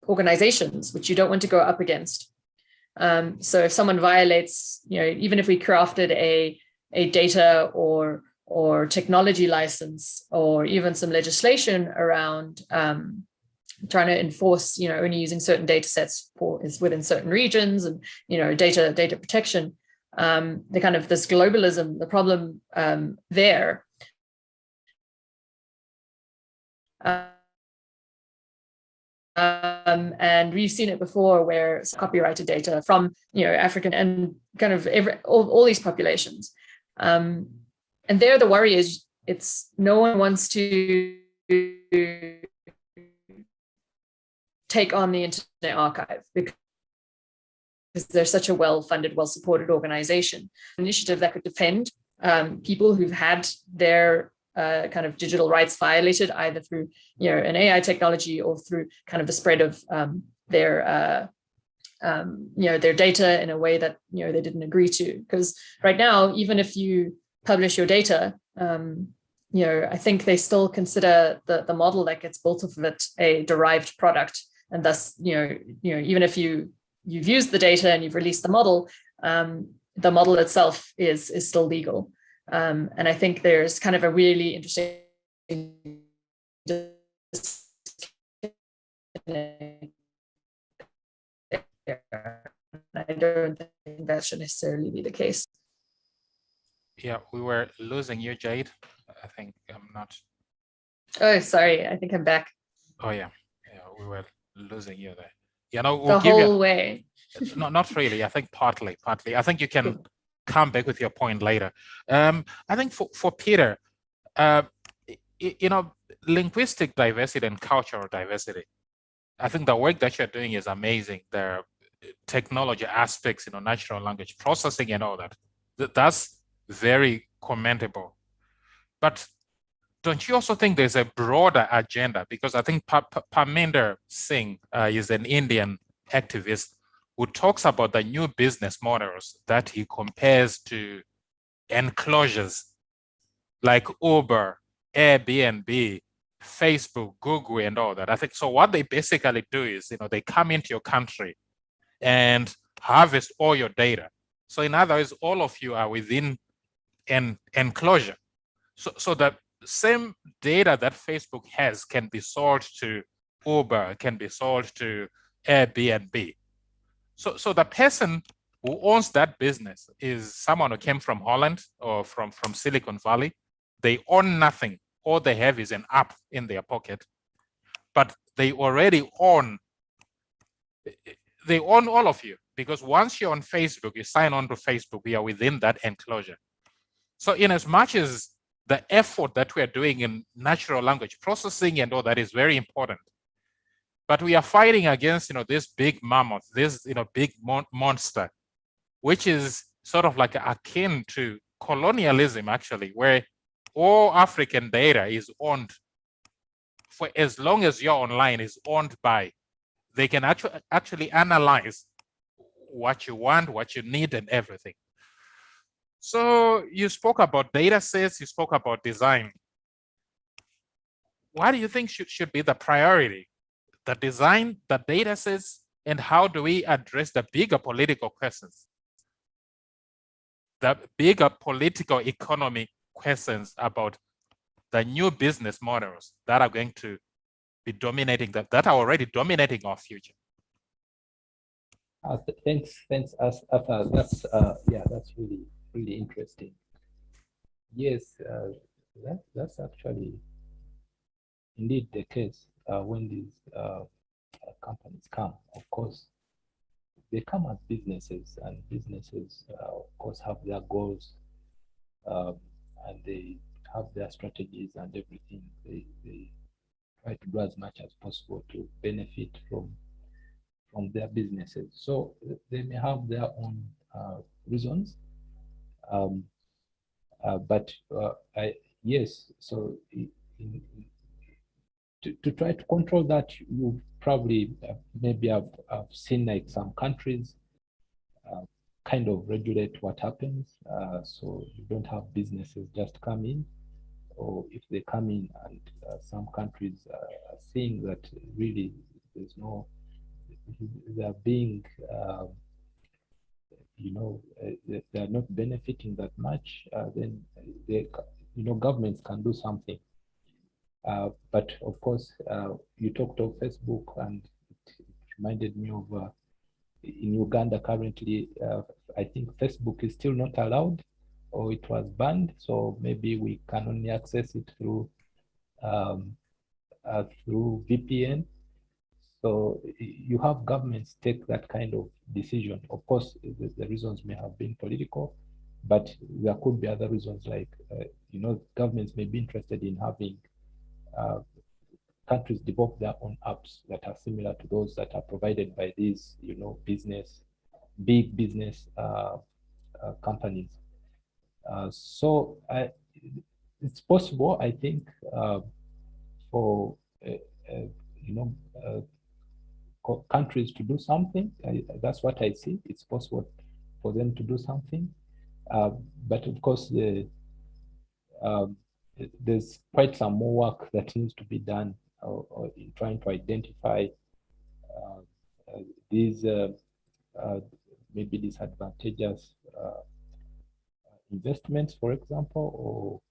organizations which you don't want to go up against. So if someone violates, even if we crafted a data or technology license, or even some legislation around trying to enforce, only using certain data sets within certain regions, and data protection, the kind of this globalism, the problem there. And we've seen it before where it's copyrighted data from African and kind of all these populations. And there the worry is it's no one wants to take on the Internet Archive because they're such a well-funded, well-supported organization. An initiative that could defend people who've had their kind of digital rights violated, either through an AI technology or through kind of the spread of their data in a way that they didn't agree to. Because right now, even if you publish your data, I think they still consider the model that gets built off of it a derived product, and thus, even if you've used the data and you've released the model itself is still legal. And I think there's kind of a really interesting I don't think that should necessarily be the case. Yeah, we were losing you, Jade. I think I'm not. Oh, sorry. I think I'm back. Oh yeah, we were losing you there. We'll the give whole you, way. No, not really. I think partly. I think you can come back with your point later. I think for Peter, linguistic diversity and cultural diversity, I think the work that you're doing is amazing. The technology aspects, natural language processing and all that. That's very commendable. But don't you also think there's a broader agenda? Because I think Parminder Singh is an Indian activist who talks about the new business models that he compares to enclosures like Uber, Airbnb, Facebook, Google, and all that. I think so. What they basically do is, they come into your country and harvest all your data. So in other words, all of you are within an enclosure. So the same data that Facebook has can be sold to Uber, can be sold to Airbnb. So the person who owns that business is someone who came from Holland or from Silicon Valley. They own nothing. All they have is an app in their pocket. But they already own all of you, because once you're on Facebook, you sign on to Facebook, you are within that enclosure. So in as much as the effort that we are doing in natural language processing and all that is very important, but we are fighting against, this big mammoth, this, big monster, which is sort of like akin to colonialism, actually, where all African data is owned, for as long as you're online, is owned by, they can actually analyze what you want, what you need, and everything. So you spoke about data sets, you spoke about design. What do you think should be the priority? The design, the data sets, and how do we address the bigger political questions? The bigger political economy questions about the new business models that are going to be dominating, that are already dominating our future. Thanks, Arthur. That's that's really interesting. Yes, that's actually indeed the case when these companies come. Of course, they come as businesses, and businesses, of course, have their goals, and they have their strategies and everything. They try to do as much as possible to benefit from their businesses. So they may have their own reasons, but yes. So to try to control that, you probably maybe have seen like some countries kind of regulate what happens, so you don't have businesses just come in, or if they come in, and some countries are seeing that really there's no, they're being they're not benefiting that much, then they, governments can do something. But of course, you talked of Facebook, and it reminded me of in Uganda currently, I think Facebook is still not allowed, or it was banned. So maybe we can only access it through VPN. So you have governments take that kind of decision. Of course, the reasons may have been political, but there could be other reasons, like governments may be interested in having countries develop their own apps that are similar to those that are provided by these, big business companies. So it's possible, I think, for countries to do something. That's what I see. It's possible for them to do something, but of course, there's quite some more work that needs to be done in trying to identify these maybe disadvantageous investments, for example, or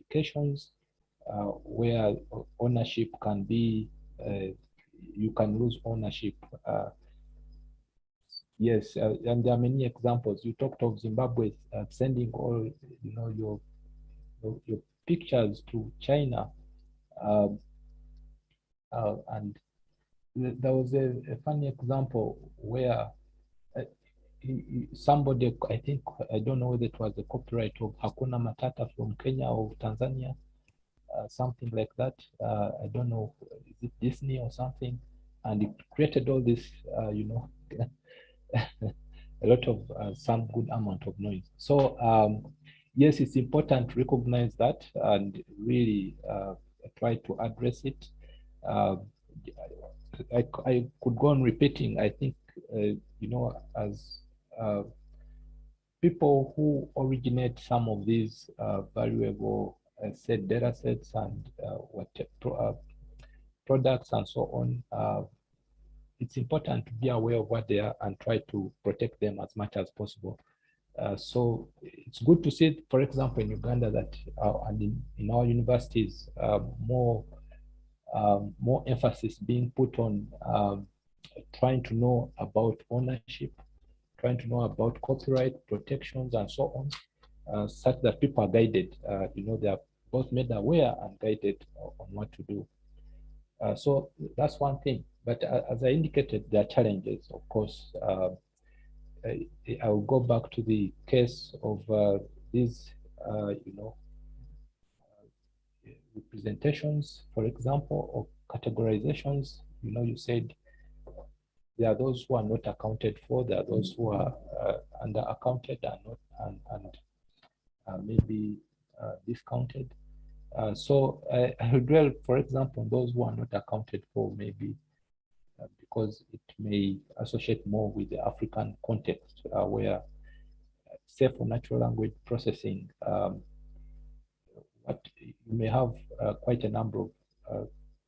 applications where ownership can be, you can lose ownership. Yes, and there are many examples. You talked of Zimbabwe sending all, your pictures to China, and there was a funny example where somebody, I think, I don't know whether it was the copyright of Hakuna Matata from Kenya or Tanzania, something like that. I don't know, is it Disney or something? And it created all this, a lot of some good amount of noise. So yes, it's important to recognize that and really try to address it. I could go on repeating. I think as people who originate some of these valuable said data sets and products and so on, it's important to be aware of what they are and try to protect them as much as possible. So it's good to see, for example, in Uganda that and in our universities, more emphasis being put on trying to know about ownership, trying to know about copyright protections and so on, such that people are guided. They are both made aware and guided on what to do. So that's one thing. But as I indicated, there are challenges, of course. I will go back to the case of these, representations, for example, of categorizations. You said there are those who are not accounted for, there are those who are under accounted and not maybe discounted. So I would dwell, for example, those who are not accounted for, maybe because it may associate more with the African context, where, say, for natural language processing, what you may have quite a number of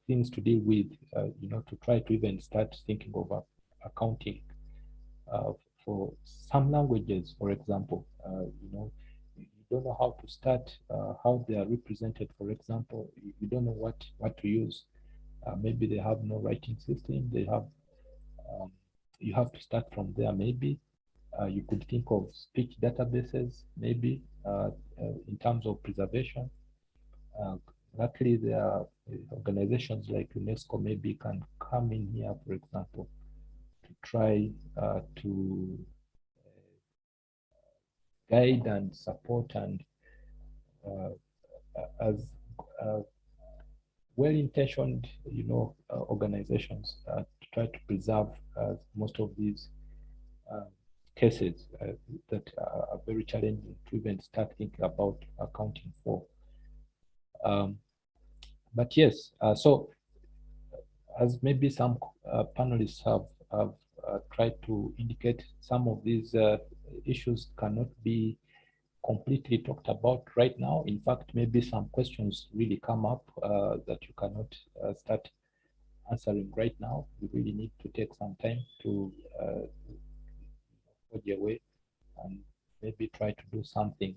things to deal with, to try to even start thinking of accounting for some languages, for example. You don't know how to start, how they are represented, for example. You don't know what to use. Maybe they have no writing system. They have, you have to start from there. Maybe you could think of speech databases, maybe in terms of preservation. Luckily, there are organizations like UNESCO maybe can come in here, for example, to try to guide and support and as well-intentioned, organizations to try to preserve most of these cases that are very challenging to even start thinking about accounting for. But yes, so as maybe some panelists have tried to indicate, some of these issues cannot be completely talked about right now. In fact, maybe some questions really come up that you cannot start answering right now. You really need to take some time to go your way and maybe try to do something.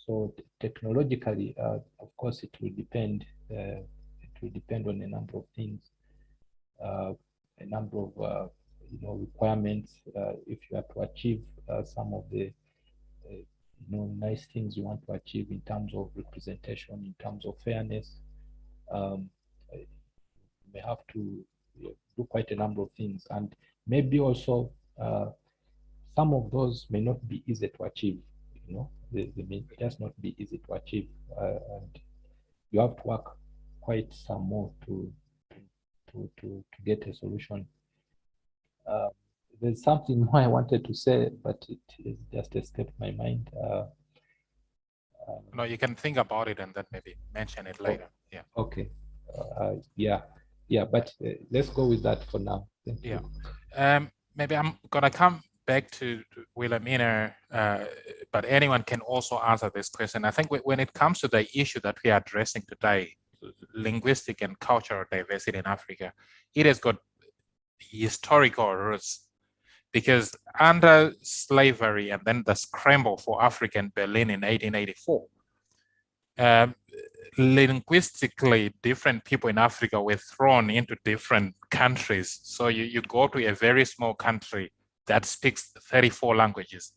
So technologically, of course, it will depend. It will depend on a number of things, a number of requirements. If you have to achieve some of the nice things you want to achieve in terms of representation, in terms of fairness, you may have to do quite a number of things, and maybe also some of those may not be easy to achieve. They may just not be easy to achieve, and you have to work quite some more to get a solution. There's something more I wanted to say, but it just escaped my mind. No, you can think about it and then maybe mention it later. Yeah. Okay. Yeah. But let's go with that for now. Thank you. Maybe I'm gonna come back to Wilhelmina but anyone can also answer this question. I think when it comes to the issue that we are addressing today, linguistic and cultural diversity in Africa, it has got historical roots, because under slavery and then the scramble for African Berlin in 1884, linguistically different people in Africa were thrown into different countries. So you go to a very small country that speaks 34 languages.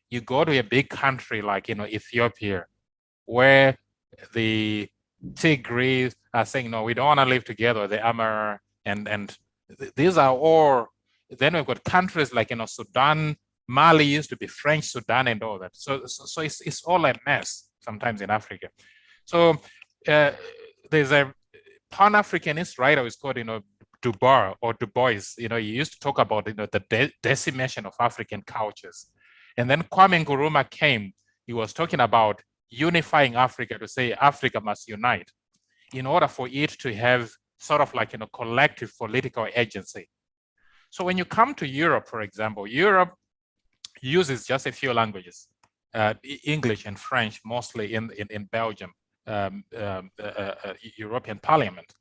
You go to a big country like Ethiopia, where the Tigris are saying, no, we don't want to live together, the Amar, and these are all. Then we've got countries like Sudan, Mali used to be French Sudan and all that. So it's all a mess sometimes in Africa. So there's a Pan-Africanist writer who's called Dubois or Du Bois. He used to talk about the decimation of African cultures. And then Kwame Nkrumah came. He was talking about unifying Africa, to say Africa must unite in order for it to have sort of like collective political agency. So when you come to Europe, for example, Europe uses just a few languages, English and French, mostly in Belgium, European Parliament.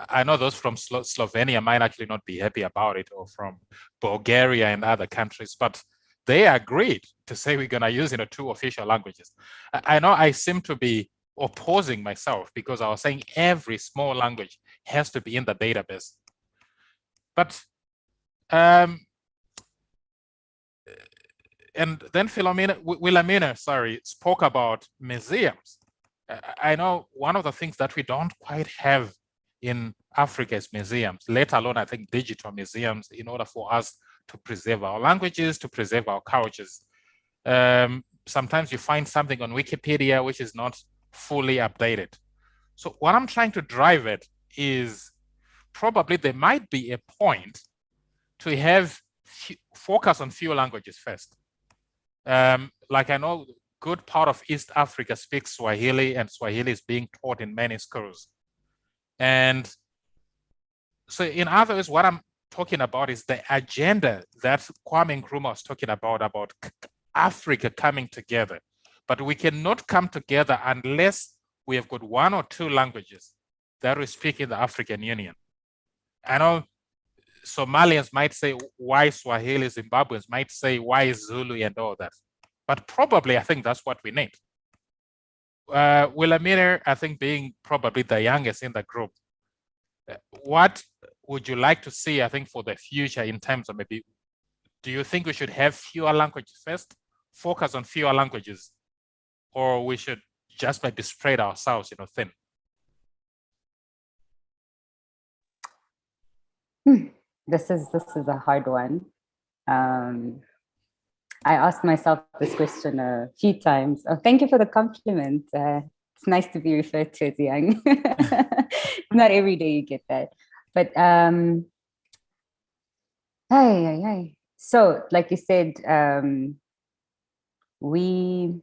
I know those from Slovenia might actually not be happy about it, or from Bulgaria and other countries, but they agreed to say we're going to use 2 official languages. I know I seem to be opposing myself, because I was saying every small language has to be in the database. But and then Wilhelmina, spoke about museums. I know one of the things that we don't quite have in Africa is museums, let alone, I think, digital museums, in order for us to preserve our languages, to preserve our cultures. Sometimes you find something on Wikipedia which is not fully updated. So what I'm trying to drive at is probably there might be a point to have focus on few languages first. Like I know good part of East Africa speaks Swahili, and Swahili is being taught in many schools. And so in other words, what I'm talking about is the agenda that Kwame Nkrumah was talking about Africa coming together. But we cannot come together unless we have got 1 or 2 languages that we speak in the African Union. I know Somalians might say, why Swahili? Zimbabweans might say, why Zulu, and all that. But probably, I think that's what we need. Wilhelmina, I think, being probably the youngest in the group, what would you like to see, I think, for the future in terms of maybe, do you think we should have fewer languages first, focus on fewer languages, or we should just maybe spread ourselves, thin? This is a hard one. I asked myself this question a few times. Oh, thank you for the compliment. It's nice to be referred to as young. Not every day you get that. But so like you said, we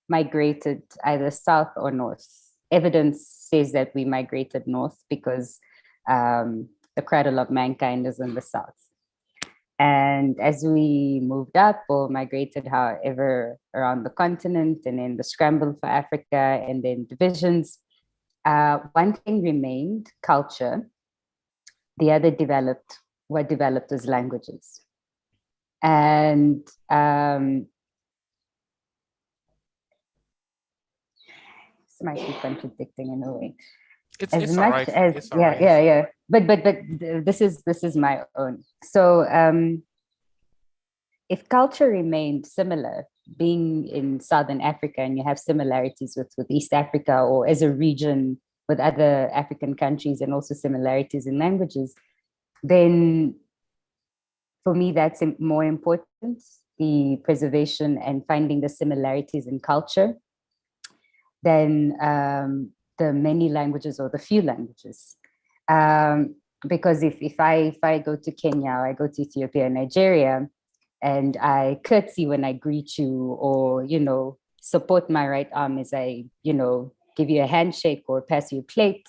migrated either south or north. Evidence says that we migrated north because the cradle of mankind is in the south. And as we moved up or migrated, however, around the continent, and then the scramble for Africa, and then divisions, one thing remained: culture. The other were developed as languages. And this might be contradicting in a way. It's all right. It's all right. Yeah. But this is my own. So if culture remained similar, being in Southern Africa, and you have similarities with East Africa, or as a region with other African countries, and also similarities in languages, then for me, that's more important, the preservation and finding the similarities in culture, than the many languages or the few languages. Because if I go to Kenya, or I go to Ethiopia, Nigeria, and I curtsy when I greet you, or, support my right arm as I, give you a handshake or pass you a plate,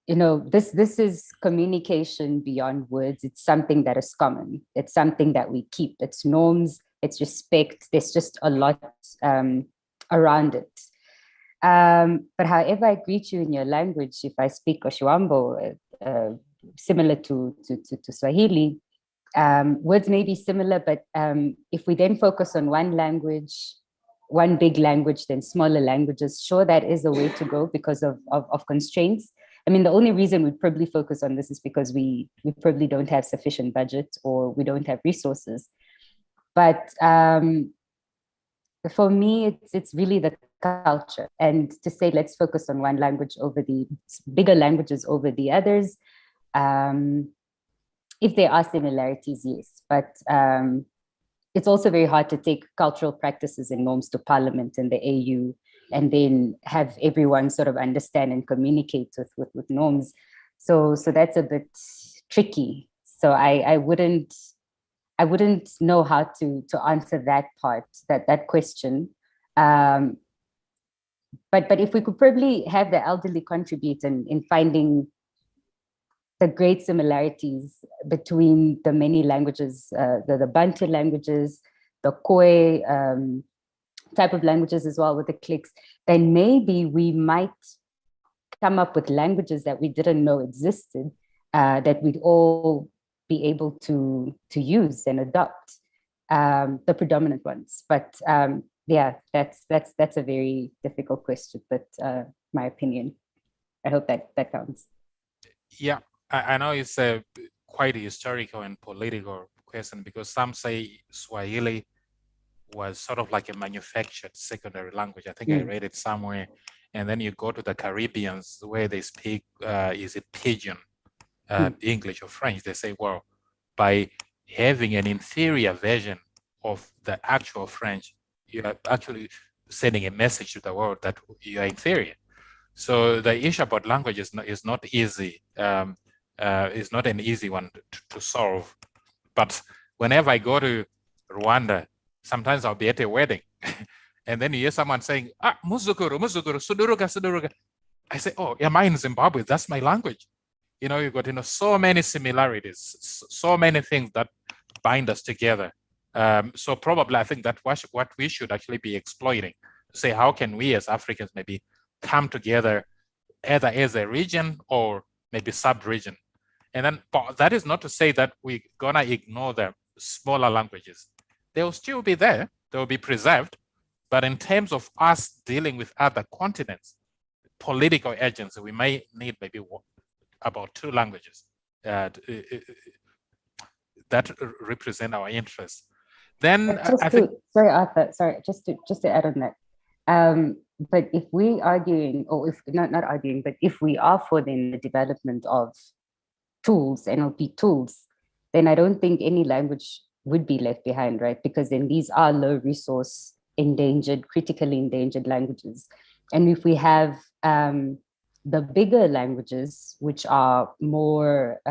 this is communication beyond words. It's something that is common. It's something that we keep. It's norms. it's respect. There's just a lot around it. But however I greet you in your language, if I speak Oshuambo, similar to Swahili, words may be similar, but if we then focus on one language, one big language, then smaller languages, sure, that is a way to go because of constraints. I mean, the only reason we probably focus on this is because we probably don't have sufficient budget or we don't have resources. But for me, it's really the culture. And to say, let's focus on one language over the bigger languages over the others. If there are similarities, yes. But it's also very hard to take cultural practices and norms to Parliament and the AU and then have everyone sort of understand and communicate with norms. So that's a bit tricky. So I wouldn't know how to answer that part, that question. But if we could probably have the elderly contribute in finding the great similarities between the many languages, the Bantu languages, the Khoi type of languages as well with the cliques, then maybe we might come up with languages that we didn't know existed, that we'd all be able to use and adopt, the predominant ones. But yeah, that's a very difficult question, but my opinion. I hope that counts. Yeah, I know it's a quite a historical and political question because some say Swahili was sort of like a manufactured secondary language. I think I read it somewhere. And then you go to the Caribbeans where they speak, is it Pidgin, English or French? They say, well, by having an inferior version of the actual French, you are actually sending a message to the world that you are inferior. So the issue about language is not easy. It's not an easy one to solve. But whenever I go to Rwanda, sometimes I'll be at a wedding and then you hear someone saying, Muzukuru, Muzukuru, Suduruga, Suduruga. I say, oh, am I in Zimbabwe? That's my language. You know, you've got, so many similarities, so many things that bind us together. So probably I think that what we should actually be exploiting, say, how can we as Africans maybe come together either as a region or maybe sub-region? And then that is not to say that we're gonna ignore the smaller languages. They'll still be there, they'll be preserved. But in terms of us dealing with other continents, political agency, we may need maybe about 2 languages that represent our interests. Then I think, sorry, Arthur, just to add on that. But if we arguing, or if not arguing, but if we are for the development of tools, NLP tools, then I don't think any language would be left behind, right? Because then these are low resource, endangered, critically endangered languages. And if we have the bigger languages, which are more,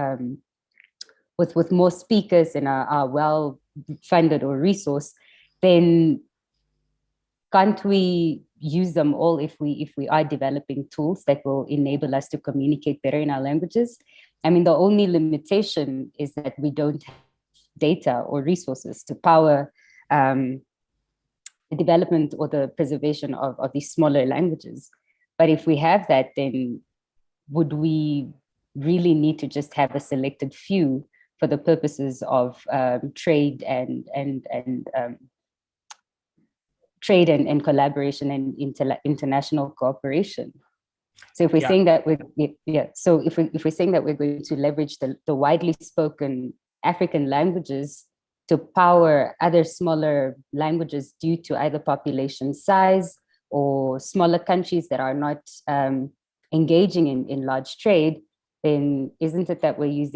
with more speakers and are well funded or resourced, then can't we use them all if we are developing tools that will enable us to communicate better in our languages? I mean, the only limitation is that we don't have data or resources to power the development or the preservation of these smaller languages. But if we have that, then would we really need to just have a selected few for the purposes of trade and collaboration and international cooperation? So if we're saying that so if we're saying that we're going to leverage the widely spoken African languages to power other smaller languages due to either population size or smaller countries that are not engaging in large trade, then isn't it that we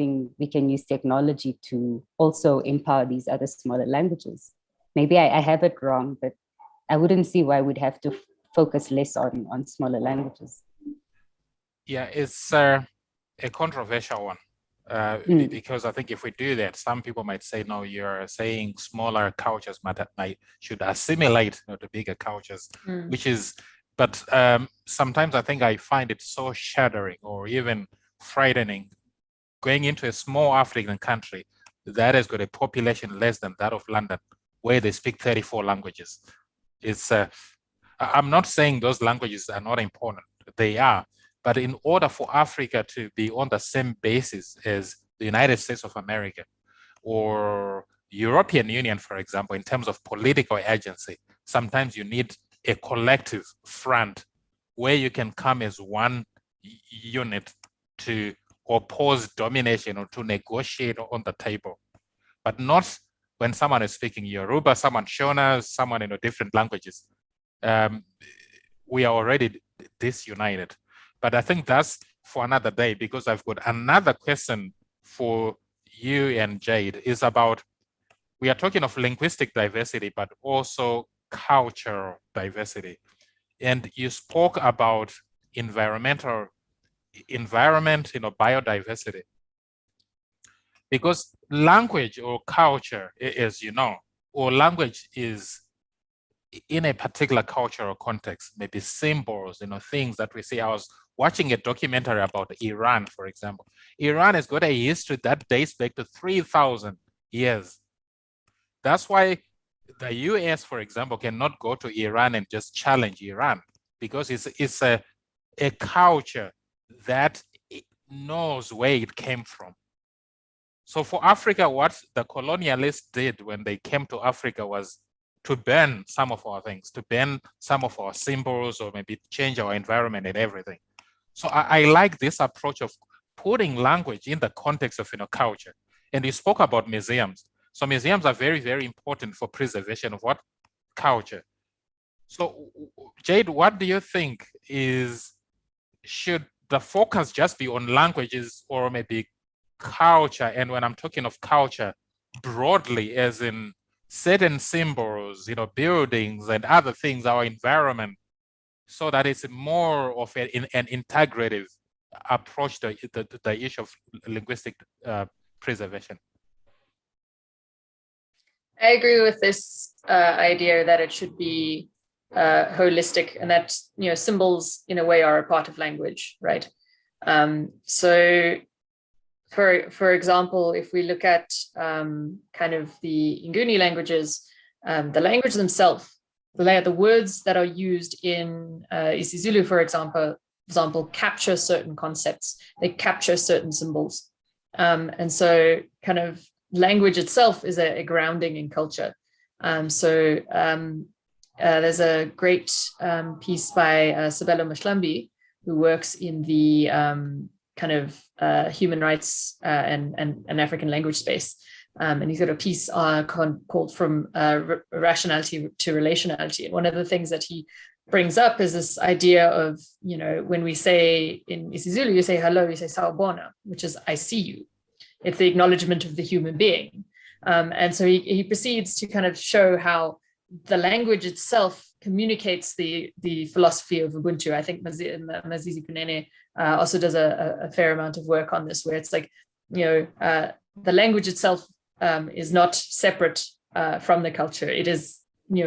can use technology to also empower these other smaller languages? Maybe I have it wrong, but I wouldn't see why we'd have to focus less on smaller languages. Yeah, it's a controversial one. Because I think if we do that, some people might say, no, you're saying smaller cultures should assimilate to bigger cultures, which is, but sometimes I think I find it so shattering or even frightening going into a small African country that has got a population less than that of London, where they speak 34 languages. It's I'm not saying those languages are not important. They are. But in order for Africa to be on the same basis as the United States of America or European Union, for example, in terms of political agency, sometimes you need a collective front where you can come as one unit to oppose domination or to negotiate on the table, but not when someone is speaking Yoruba, someone Shona, someone in different languages. We are already disunited. But I think that's for another day, because I've got another question for you and Jade. Is about, we are talking of linguistic diversity, but also cultural diversity. And you spoke about environment, biodiversity. Because language or culture, as you know, or language is in a particular cultural context, maybe symbols, things that we see. I was watching a documentary about Iran, for example. Iran has got a history that dates back to 3,000 years. That's why the US, for example, cannot go to Iran and just challenge Iran, because it's a culture that knows where it came from. So for Africa, what the colonialists did when they came to Africa was to ban some of our things, to ban some of our symbols, or maybe change our environment and everything. So I like this approach of putting language in the context of culture. And you spoke about museums. So museums are very, very important for preservation of what? Culture. So Jade, what do you think should the focus just be on languages or maybe culture? And when I'm talking of culture broadly, as in certain symbols, buildings and other things, our environment, so that it's more of an integrative approach to the issue of linguistic preservation. I agree with this idea that it should be holistic, and that symbols in a way are a part of language, right? So for example, if we look at kind of the Nguni languages, the language themselves, the words that are used in isiZulu, for example, capture certain concepts. They capture certain symbols, and so kind of language itself is a grounding in culture. So there's a great piece by Sabelo Mashlambi, who works in the kind of human rights and African language space. And he's got a piece called From Rationality to Relationality. And one of the things that he brings up is this idea of, when we say in isiZulu, you say hello, you say sawubona, which is I see you. It's the acknowledgement of the human being. And so he proceeds to kind of show how the language itself communicates the philosophy of Ubuntu. I think Mazizi Kunene also does a fair amount of work on this, where it's like, the language itself is not separate from the culture. It is, it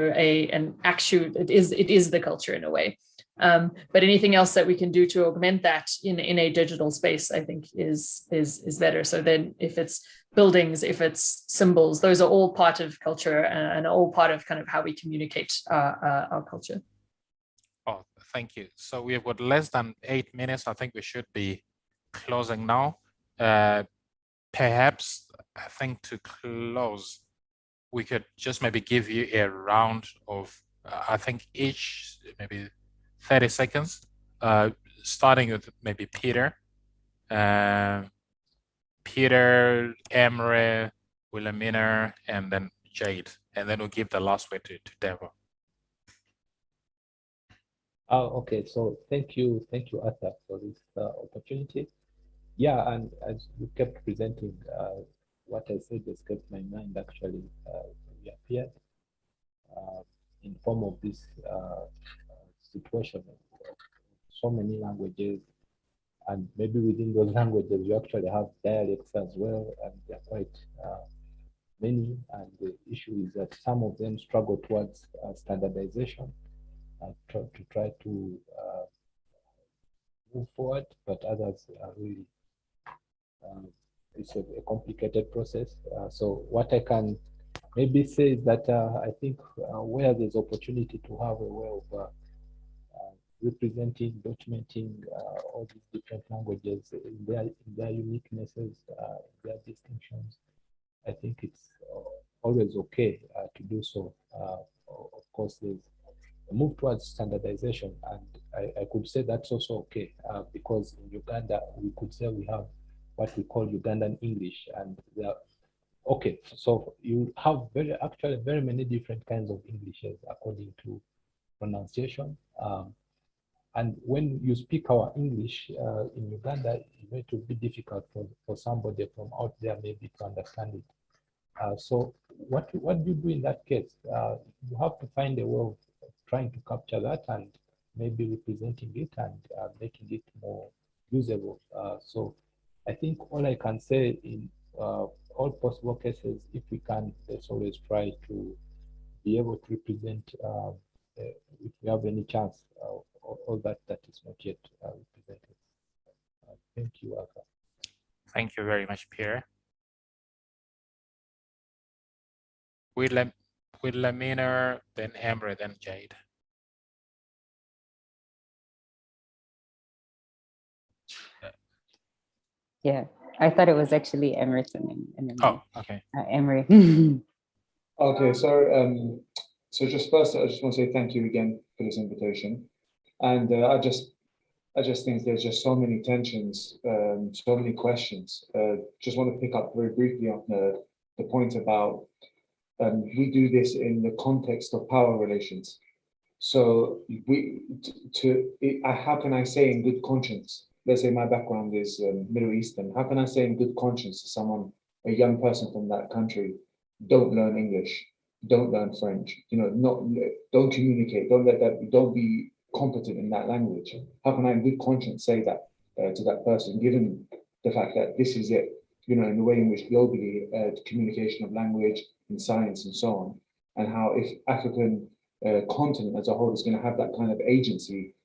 is the culture in a way. But anything else that we can do to augment that in a digital space, I think is better. So then if it's buildings, if it's symbols, those are all part of culture and all part of kind of how we communicate our culture. Oh, thank you. So we have got less than 8 minutes. I think we should be closing now. Perhaps, I think to close, we could just maybe give you a round of, I think each maybe 30 seconds, starting with maybe Peter, Emre, Wilhelmina, and then Jade. And then we'll give the last word to Deborah. Okay, so thank you, Arthur, for this opportunity. Yeah, and as you kept presenting, what I said escaped my mind actually reappeared in form of this situation of so many languages, and maybe within those languages you actually have dialects as well, and they're quite many. And the issue is that some of them struggle towards standardization to try to move forward, but others are really it's a complicated process. So what I can maybe say that I think where there's opportunity to have a way of representing, documenting all these different languages in their uniquenesses, their distinctions, I think it's always okay to do so. Of course, there's a move towards standardization, and I could say that's also okay because in Uganda, we could say we have what we call Ugandan English, and okay, so you have actually very many different kinds of Englishes according to pronunciation. And when you speak our English in Uganda, it will be difficult for somebody from out there maybe to understand it. So what do you do in that case? You have to find a way of trying to capture that and maybe representing it and making it more usable. So I think all I can say in all possible cases, if we can, let's always try to be able to represent, if we have any chance, all that is not yet represented. Thank you, Arthur. Thank you very much, Pierre. Wilhelmina, then Emre, then Jade. Yeah, I thought it was actually Emerson and Oh, okay. Emery. Okay, so just first, I just want to say thank you again for this invitation, and I just think there's just so many tensions, so many questions. Just want to pick up very briefly on the point about we do this in the context of power relations. So how can I say in good conscience? Let's say my background is Middle Eastern. How can I say in good conscience to someone, a young person from that country, don't learn English, don't learn French, don't communicate, don't be competent in that language? How can I in good conscience say that to that person, given the fact that this is it, in the way in which globally communication of language and science and so on, and how if African continent as a whole is going to have that kind of agency,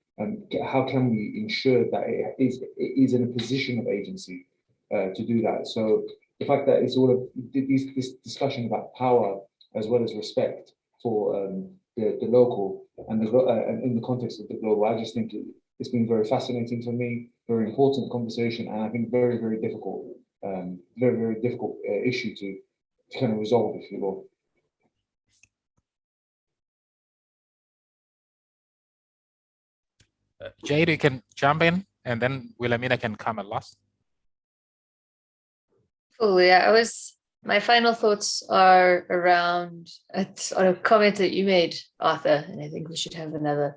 how can we ensure that it is in a position of agency to do that? So the fact that it's all of this discussion about power as well as respect for the local and in the context of the global, I just think it's been very fascinating for me, very important conversation, and I think very, very difficult, very, very difficult issue to kind of resolve, if you will. Jade, you can jump in, and then Wilhelmina can come at last. Cool. Yeah, my final thoughts are around on a comment that you made, Arthur, and I think we should have another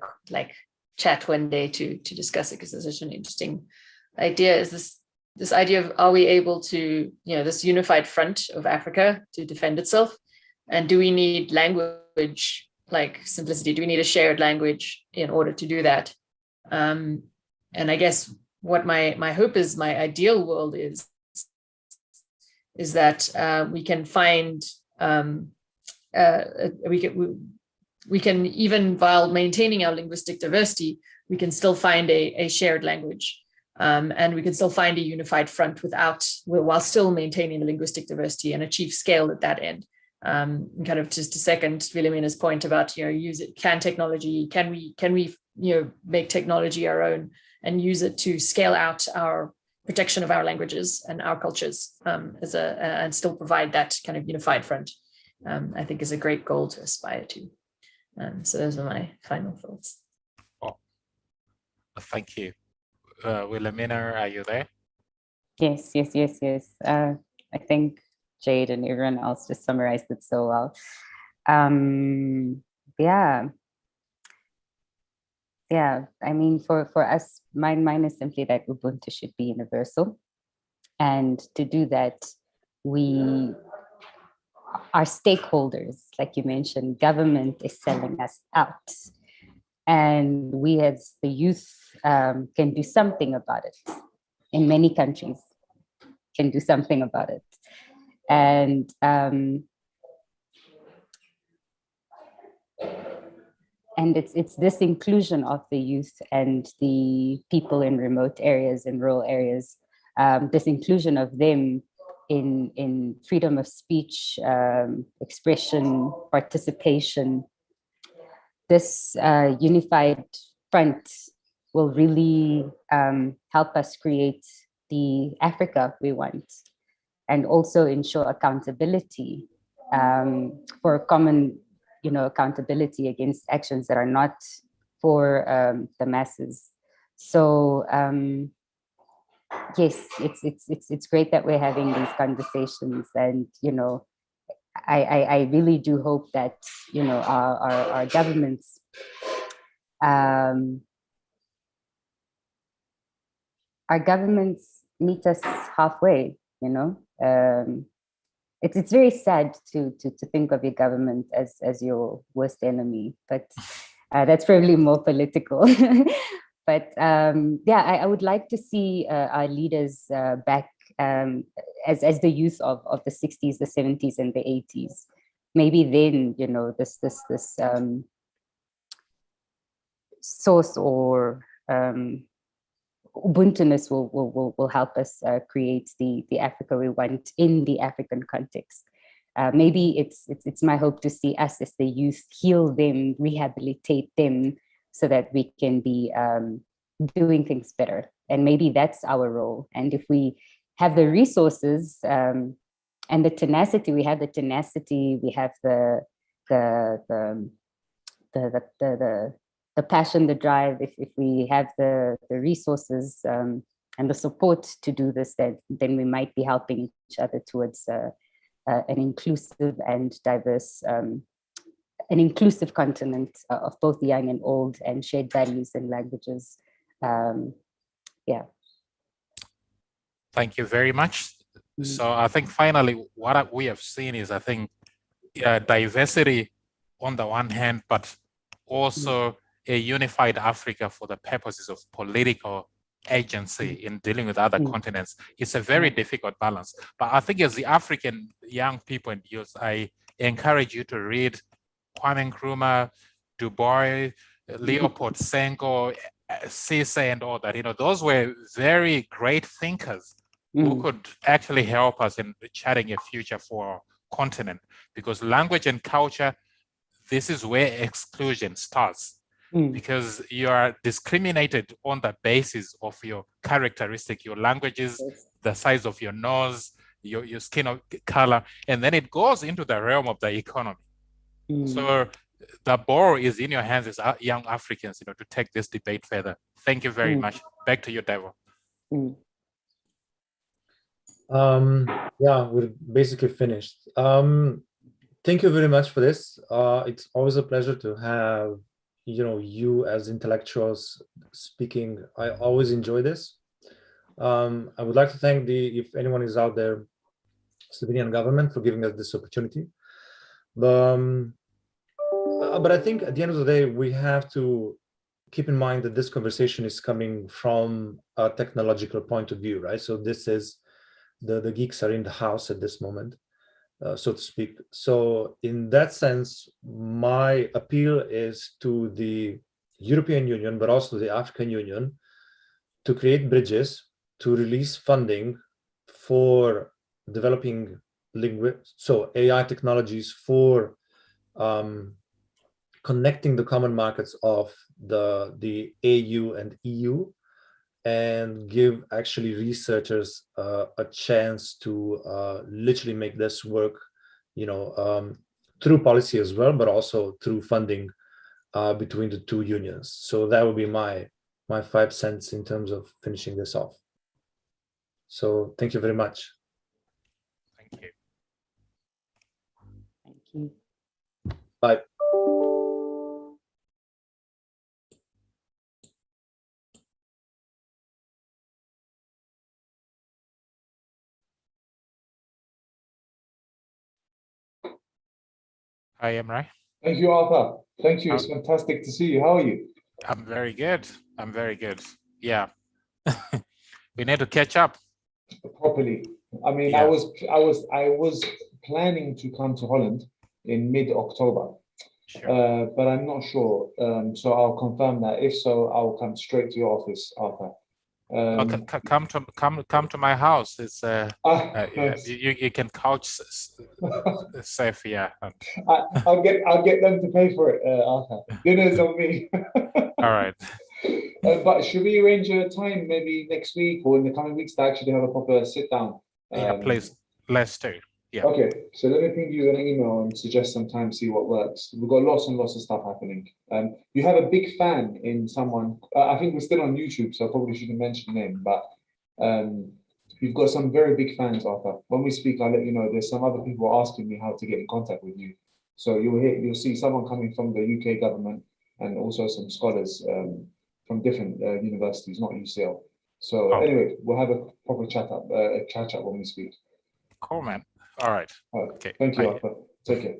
chat one day to discuss it, because it's such an interesting idea. Is this idea of, are we able to, this unified front of Africa to defend itself, and do we need language like simplicity? Do we need a shared language in order to do that? And I guess what my hope is, my ideal world is that we can find we can, even while maintaining our linguistic diversity, we can still find a shared language, and we can still find a unified front while still maintaining the linguistic diversity and achieve scale at that end. Kind of just to second Wilhelmina's point about can we make technology our own and use it to scale out our protection of our languages and our cultures and still provide that kind of unified front, I think is a great goal to aspire to. So those are my final thoughts. Oh, thank you. Wilhelmina, are you there? Yes. I think Jade and everyone else just summarized it so well. Yeah, I mean, for us, mine is simply that Ubuntu should be universal. And to do that, our stakeholders, like you mentioned, government is selling us out. And we as the youth can do something about it. In many countries, can do something about it. And it's this inclusion of the youth and the people in remote areas and rural areas, this inclusion of them in freedom of speech, expression, participation, this unified front will really help us create the Africa we want, and also ensure accountability for common, accountability against actions that are not for the masses. So yes, it's great that we're having these conversations, and I really do hope that our governments meet us halfway. It's very sad to think of your government as your worst enemy, but that's probably more political. But yeah, I would like to see our leaders back as the youth of the 60s, the 70s, and the 80s. Maybe then, this source or Ubuntu-ness will help us create the Africa we want in the African context. Maybe it's my hope to see us as the youth heal them, rehabilitate them, so that we can be doing things better. And maybe that's our role. And if we have the resources and the tenacity, we have the passion, the drive. If we have the resources and the support to do this, then we might be helping each other towards an inclusive and diverse, an inclusive continent of both young and old, and shared values and languages. Yeah. Thank you very much. So I think finally what we have seen is, I think, diversity on the one hand, but also a unified Africa for the purposes of political agency in dealing with other continents. It's a very difficult balance. But I think as the African young people and youth, I encourage you to read Kwame Nkrumah, Du Bois, Leopold Senghor, Cisse, and all that. Those were very great thinkers who could actually help us in charting a future for our continent. Because language and culture, this is where exclusion starts. Because you are discriminated on the basis of your characteristic, your languages, the size of your nose, your skin color, and then it goes into the realm of the economy. So the ball is in your hands as young Africans, to take this debate further. Thank you very much. Back to you, Devo. Yeah, we're basically finished. Thank you very much for this. It's always a pleasure to have you as intellectuals speaking. I always enjoy this. I would like to thank if anyone is out there, Slovenian government for giving us this opportunity. But I think at the end of the day, we have to keep in mind that this conversation is coming from a technological point of view, right? So this is the geeks are in the house at this moment, so to speak. So in that sense, my appeal is to the European Union, but also the African Union, to create bridges, to release funding for developing AI technologies for connecting the common markets of the AU and EU, and give actually researchers a chance to literally make this work, through policy as well, but also through funding between the two unions. So that would be my 5 cents in terms of finishing this off. So thank you very much. Thank you. Thank you. Bye. Hi, Emre. Thank you, Arthur. Thank you. It's fantastic to see you. How are you? I'm very good. I'm very good. Yeah. We need to catch up Properly. I mean, yeah. I was planning to come to Holland in mid-October, Sure. but I'm not sure. So I'll confirm that. If so, I'll come straight to your office, Arthur. Come to my house. It's Nice. you can couch safe. Yeah. I'll get them to pay for it, Arthur. Dinner's on me. All right. But should we arrange a time maybe next week or in the coming weeks to actually have a proper sit down? Yeah, please. Let's do. Yeah. Okay, so let me ping you an email and suggest some time, see what works. We've got lots and lots of stuff happening. You have a big fan in someone. I think we're still on YouTube, so I probably shouldn't mention the name, but you've got some very big fans, Arthur. When we speak, I'll let you know. There's some other people asking me how to get in contact with you. So you'll see someone coming from the UK government and also some scholars from different universities, not UCL. So anyway, we'll have a proper catch up when we speak. Cool, man. All right. Okay. Thank you, Arthur. Take care.